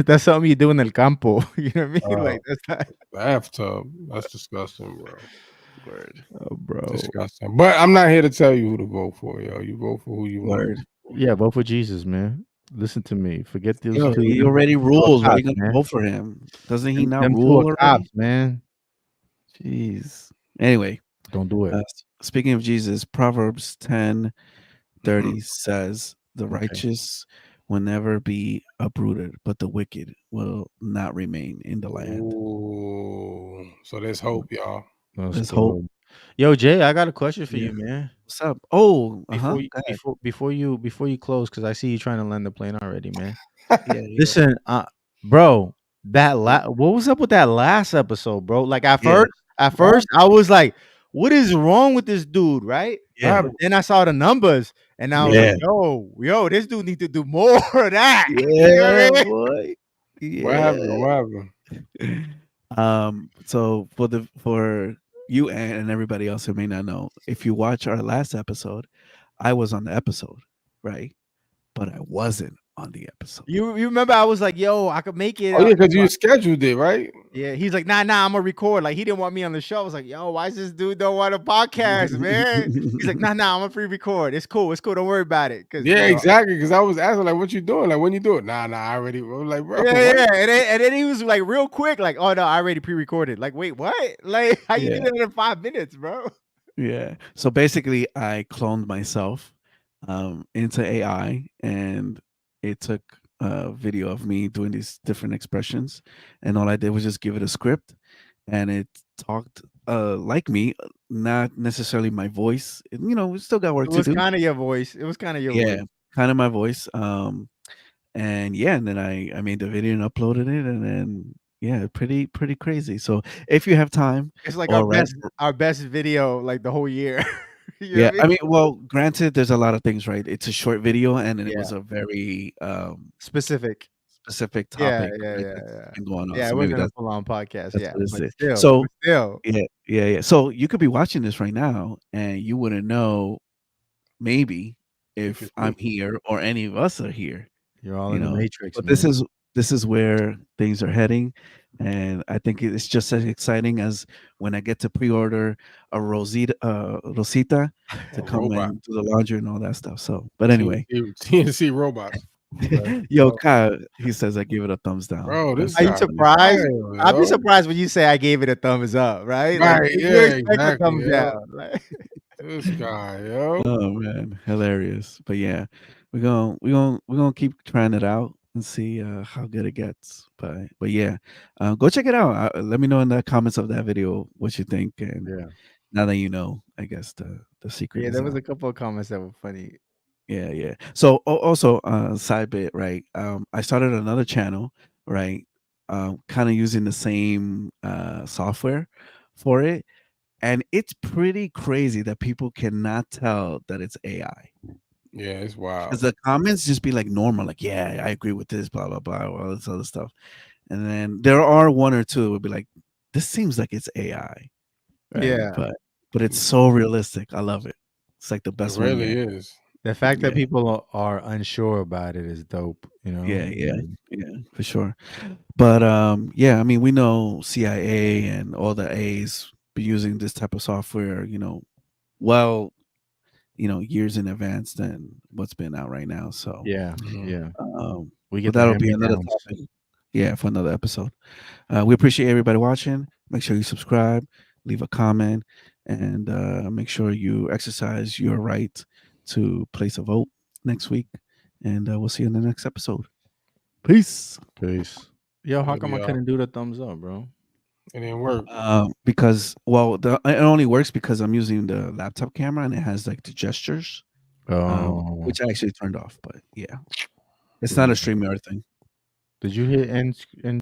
Speaker 8: That's something you do in el campo. You know what I mean? Like that's not
Speaker 7: bathtub. That's disgusting, bro.
Speaker 6: Word.
Speaker 8: Oh, bro.
Speaker 7: Disgusting. But I'm not here to tell you who to vote for, yo. You vote for who you want.
Speaker 8: Yeah, vote for Jesus, man. Listen to me. Forget those.
Speaker 6: Yo, he already rules. Why are you gonna vote for him? Doesn't he not rule already?
Speaker 8: Cops, man.
Speaker 6: Jeez. Anyway,
Speaker 8: don't do it.
Speaker 6: Speaking of Jesus, Proverbs 10:30 says, "The righteous will never be uprooted, but the wicked will not remain in the land."
Speaker 7: Ooh. So there's hope, y'all.
Speaker 6: There's hope.
Speaker 8: Yo, Jay, I got a question for you, man.
Speaker 6: What's up? Oh,
Speaker 8: before you close, because I see you trying to land the plane already, man.
Speaker 6: Yeah.
Speaker 8: Listen, bro, what was up with that last episode, bro? Like at first, I was like, what is wrong with this dude, right?
Speaker 6: Yeah.
Speaker 8: But then I saw the numbers, and I was like, yo, this dude need to do more of that.
Speaker 6: Yeah,
Speaker 8: you know what I mean?
Speaker 6: boy. Yeah.
Speaker 7: What happened?
Speaker 6: So for you and everybody else who may not know, if you watch our last episode, I was on the episode, right? But I wasn't on the episode.
Speaker 8: You remember I was like, yo, I could make it.
Speaker 7: Oh yeah, because you scheduled it, right?
Speaker 8: Yeah, he's like, nah, I'm gonna record. Like he didn't want me on the show. I was like, yo, why is this dude don't want a podcast, man? He's like, nah, I'm gonna pre-record. It's cool. Don't worry about it.
Speaker 7: Exactly. Because I was asking like, what you doing? Like, when you do it? Nah, I already. I was like, bro.
Speaker 8: Yeah. And then he was like, real quick, like, oh no, I already pre-recorded. Like, wait, what? Like, how you did it in 5 minutes, bro?
Speaker 6: Yeah. So basically, I cloned myself into AI, and it took a video of me doing these different expressions, and all I did was just give it a script, and it talked like me, not necessarily my voice. You know, we still got work
Speaker 8: It
Speaker 6: to
Speaker 8: was
Speaker 6: do.
Speaker 8: kind of your voice. It was kind of your
Speaker 6: Yeah,
Speaker 8: voice.
Speaker 6: kind of my voice. And yeah, and then I made the video and uploaded it, and then yeah, pretty crazy. So if you have time,
Speaker 8: It's like
Speaker 6: or
Speaker 8: our best video like the whole year. You know
Speaker 6: yeah,
Speaker 8: what I
Speaker 6: I
Speaker 8: mean?
Speaker 6: mean, well, granted, there's a lot of things, right? It's a short video, and then it
Speaker 8: Yeah.
Speaker 6: was a very
Speaker 8: Specific
Speaker 6: topic, right,
Speaker 8: yeah.
Speaker 6: that's been going on.
Speaker 8: Yeah, it
Speaker 6: So maybe
Speaker 8: wasn't a
Speaker 6: that's
Speaker 8: full-on podcast.
Speaker 6: that's
Speaker 8: Yeah,
Speaker 6: what it's
Speaker 8: but
Speaker 6: it.
Speaker 8: still.
Speaker 6: So yeah. So you could be watching this right now, and you wouldn't know maybe if I'm here or any of us are here.
Speaker 8: You're all
Speaker 6: You
Speaker 8: in the
Speaker 6: know,
Speaker 8: matrix,
Speaker 6: but
Speaker 8: man.
Speaker 6: this is where things are heading, and I think it's just as exciting as when I get to pre-order a Rosita to come
Speaker 7: robot.
Speaker 6: and do the laundry and all that stuff. So, but anyway,
Speaker 7: TNC robots.
Speaker 6: yo, Kyle, he says I give it a thumbs down.
Speaker 7: Bro, this
Speaker 8: Are you
Speaker 7: guy
Speaker 8: surprised?
Speaker 7: wild,
Speaker 8: I'll be
Speaker 7: yo.
Speaker 8: surprised when you say I gave it a thumbs up, right?
Speaker 7: Right,
Speaker 8: Like,
Speaker 7: yeah,
Speaker 8: you expect a
Speaker 7: exactly,
Speaker 8: thumbs
Speaker 7: yo.
Speaker 8: down. Like,
Speaker 7: This guy, yo.
Speaker 6: Oh man, hilarious. But yeah, we're gonna keep trying it out and see how good it gets. But yeah, go check it out. Let me know in the comments of that video what you think. And
Speaker 8: yeah,
Speaker 6: now that you know, I guess the secret.
Speaker 8: yeah,
Speaker 6: is
Speaker 8: there was
Speaker 6: out.
Speaker 8: a couple of comments that were funny.
Speaker 6: Yeah. So also side bit, right? I started another channel, right? Kind of using the same software for it, and it's pretty crazy that people cannot tell that it's AI.
Speaker 7: Yeah, it's wild.
Speaker 6: Because the comments just be like normal, like, yeah, I agree with this, blah, blah, blah, all this other stuff. And then there are one or two that would be like, this seems like it's AI. Right?
Speaker 8: Yeah.
Speaker 6: But it's so realistic. I love it. It's like the best
Speaker 7: It
Speaker 6: one
Speaker 7: really
Speaker 6: yet.
Speaker 7: is.
Speaker 8: The fact that
Speaker 6: Yeah.
Speaker 8: people are unsure about it is dope, you know?
Speaker 6: Yeah, for sure. But yeah, I mean, we know CIA and all the A's be using this type of software, you know, well, you know, years in advance than what's been out right now. So
Speaker 8: Yeah. We
Speaker 6: but
Speaker 8: get
Speaker 6: that'll be another
Speaker 8: hand-me-downs.
Speaker 6: topic. Yeah, for another episode. We appreciate everybody watching. Make sure you subscribe, leave a comment, and make sure you exercise your right to place a vote next week. And we'll see you in the next episode. Peace.
Speaker 8: Yo, how come I
Speaker 7: Yeah.
Speaker 8: couldn't do the thumbs up, bro?
Speaker 7: It didn't work.
Speaker 6: Because it only works because I'm using the laptop camera and it has like the gestures, which I actually turned off. But yeah, it's not a StreamYard thing.
Speaker 8: Did you hit end